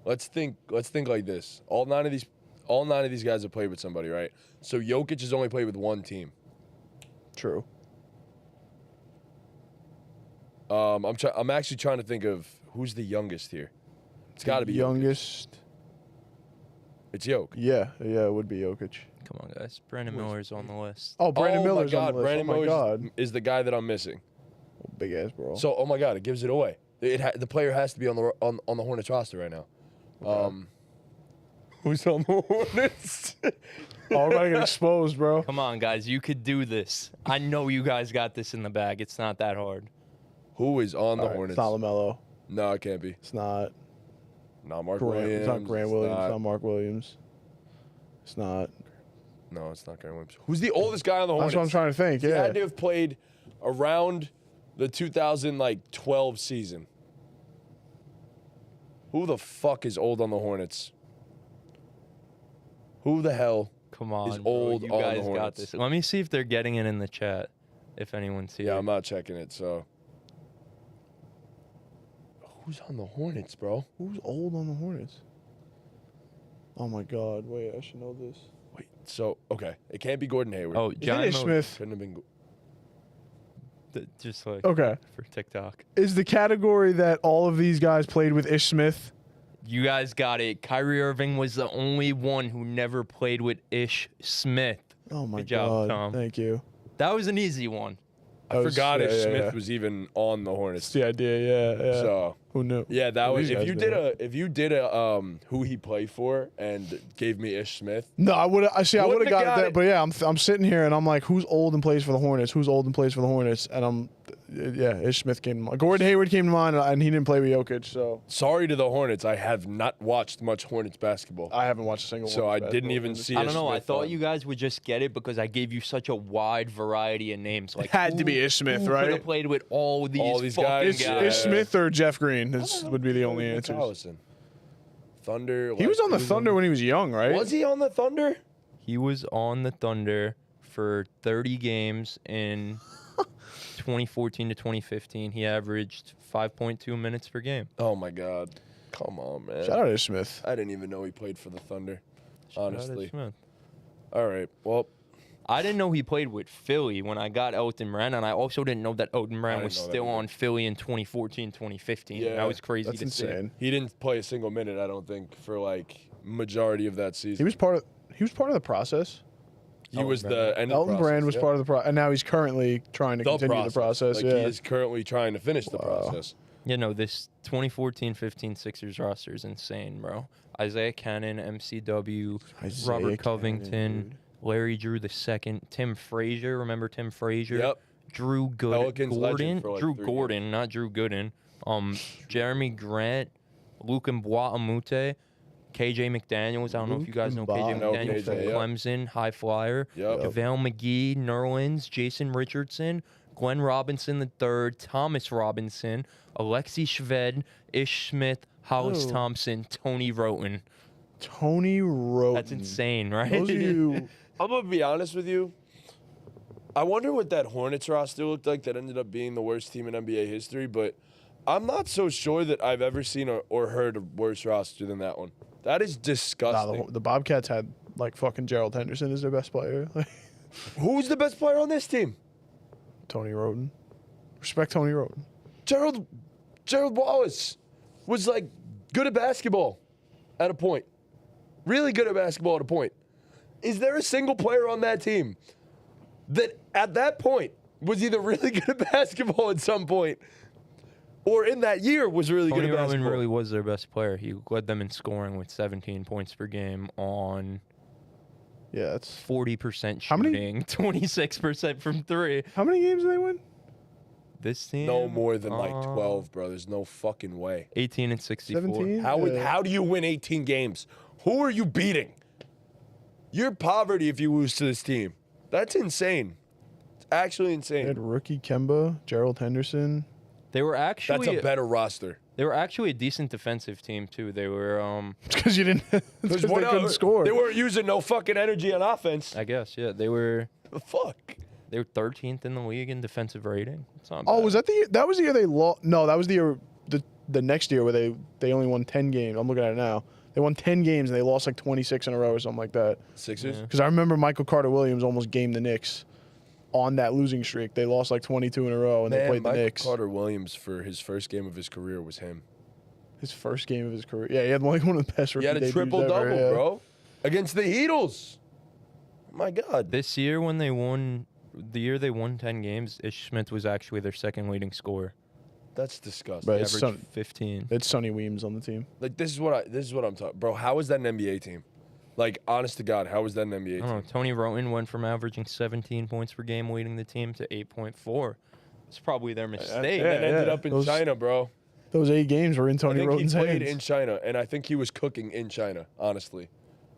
Let's think like this. All nine of these guys have played with somebody, right? So Jokic has only played with one team. True. I'm actually trying to think of who's the youngest here. It's got to be youngest. Jokic. It's Jokic. Yeah, it would be Jokic. Come on, guys. Brandon Miller's on the list. Oh, Brandon Miller's my God. on the list. Brandon oh my Miller God. is the guy that I'm missing. Big ass bro. So, oh my God, it gives it away. The player has to be on the Hornets roster right now. Who's on the Hornets? Oh, we're about to get exposed, bro. Come on, guys. You could do this. I know you guys got this in the bag. It's not that hard. Who is on the All right, Hornets? It's not LaMelo. No, it can't be. It's not Not Mark Grant. Williams. It's not Grant Williams. It's not Mark Williams. It's not. No, it's not Grant Williams. Who's the oldest guy on the Hornets? That's what I'm trying to think. He Yeah. had to have played around the 2012 season. Who the fuck is old on the Hornets? Who the hell? Come on, is bro. old You on the guys got Hornets. this. Let me see if they're getting it in the chat. If anyone's here. Yeah, I'm not checking it, so. Who's on the Hornets, bro? Who's old on the Hornets? Oh my God! Wait, I should know this. Wait, so, okay. It can't be Gordon Hayward. Oh, Is it John Ish Smith? Couldn't have been. Just like Okay. for TikTok. Is the category that all of these guys played with Ish Smith? You guys got it. Kyrie Irving was the only one who never played with Ish Smith. Oh my Good job, God! Tom. Thank you. That was an easy one. I forgot if yeah, Smith yeah. was even on the Hornets. It's the idea. Yeah. So, Who knew? yeah, that Who was. these If guys you been? did a who he played for and gave me Ish Smith. No, I would have. I see. I would Wouldn't have have got got it there, it. but yeah, I'm sitting here and I'm like, who's old and plays for the Hornets? Who's old and plays for the Hornets? And Ish Smith came to mind. Gordon Hayward came to mind, and he didn't play with Jokic, so Sorry to the Hornets. I have not watched much Hornets basketball. I haven't watched a single. So Hornets I didn't basketball even game. see. I Ish don't know. I Smith thought on. you guys would just get it because I gave you such a wide variety of names. Like It had to be Ish Smith, who right? Could have played with all these these guys? fucking Ish Smith or Jeff Green would be the only answers. Collison. Thunder. He was on the Thunder when he was young, right? Was he on the Thunder? He was on the Thunder for 30 games in 2014 to 2015. He averaged 5.2 minutes per game. Oh my God! Come on, man. Shout out Ish Smith. I didn't even know he played for the Thunder. Shout out Honestly. Smith. All right. Well, I didn't know he played with Philly when I got Elton Brand, and I also didn't know that Elton Brand didn't was know that still either. on Philly in 2014, 2015. Yeah, that was crazy That's to see. insane. he didn't play a single minute. I don't think for like majority of that season. He was part of the process. He was the end. Elton of the Brand was process, part of the process, and now he's currently trying to continue the process. Like Yeah. he is currently trying to finish the process. You know, this 2014-15 Sixers roster is insane, bro. Isaiah Cannon, MCW, Isaiah Robert Cannon, Covington, dude. Larry Drew II, Tim Frazier. Remember Tim Frazier? Yep. Drew Pelicans Gordon. legend for like Drew 3 Gordon, not Drew Gooden. Jeremy Grant, Luke Mbwa-a-Moute, KJ McDaniels. I don't know if you guys know KJ Luke Mbwa. McDaniels from KJ, yep. Clemson, high flyer. Yep. JaVale McGee, Nerlens, Jason Richardson, Glenn Robinson III, Thomas Robinson, Alexi Shved, Ish Smith, Hollis Oh. Thompson, Tony Roten. Tony Roten. That's insane, right? Those of you. I'm gonna be honest with you. I wonder what that Hornets roster looked like that ended up being the worst team in NBA history, but I'm not so sure that I've ever seen or heard a worse roster than that one. That is Nah, disgusting. the Bobcats had like fucking Gerald Henderson as their best player. Who's the best player on this team? Tony Roten. Respect Tony Roten. Gerald Wallace was like good at basketball at a point. Really good at basketball at a point. Is there a single player on that team that at that point was either really good at basketball at some point or in that year was really Tony good at Roten basketball? really was their best player. He led them in scoring with 17 points per game on Yeah, that's 40% How many- shooting, 26% from three. how many games did they win? This team? No more than like 12, bro. There's no fucking way. 18 and 64. 17? How do you win 18 games? Who are you beating? You're poverty if you lose to this team. That's insane. It's actually They insane. had rookie Kemba, Gerald Henderson. They were That's actually a better roster. they were actually a decent defensive team too. They were It's because you didn't. It's because they what couldn't else? score. They weren't using no fucking energy on offense. I guess, yeah, they were The fuck? They were 13th in the league in defensive rating. It's not bad. Oh, was that the year? That was the year they lost. No, that was the year. The next year where they only won 10 games. I'm looking at it now. They won 10 games and they lost like 26 in a row or something like that. Sixers? Yeah. Because I remember Michael Carter-Williams almost gamed the Knicks on that losing streak. They lost like 22 in a row and they played the Knicks. Carter-Williams, for his first game of his career, was him. His first game of his career. Yeah, he had like one of the best rookie He had a debuts triple-double, ever, yeah. bro. Against the Heatles. My God. This year when they won, the year they won 10 games, Ish Smith was actually their second leading scorer. That's disgusting. Right. He It's averaged Son- 15. It's Sonny Weems on the team. Like, this is what I'm talking. Bro, how is that an NBA team? Like, honest to God, how is that an NBA I don't know. team? Tony Roten went from averaging 17 points per game leading the team to 8.4. It's probably their mistake. Yeah, And ended up in those- China, bro. Those 8 games were in I Tony think he Roten's played hands. in China, and I think he was cooking in China, honestly.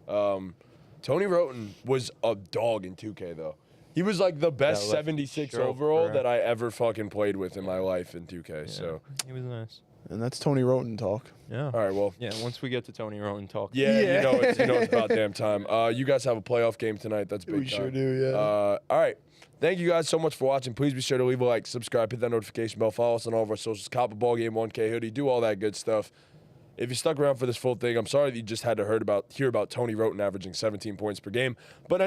Tony Roten was a dog in 2K, though. He was like the best left 76 stroke, overall bro. that I ever fucking played with in my life in 2K. Yeah, So, he was nice. And that's Tony Roten talk. Yeah. all right, well, Yeah, once we get to Tony Roten talk. yeah, Yeah. you know it's about damn time. You guys have a playoff game tonight. That's big We time. sure do, yeah. All right. Thank you guys so much for watching. Please be sure to leave a like, subscribe, hit that notification bell, follow us on all of our socials, cop a BallGame 1K hoodie, do all that good stuff. If you stuck around for this full thing, I'm sorry that you just had to hear about Tony Roten averaging 17 points per game. But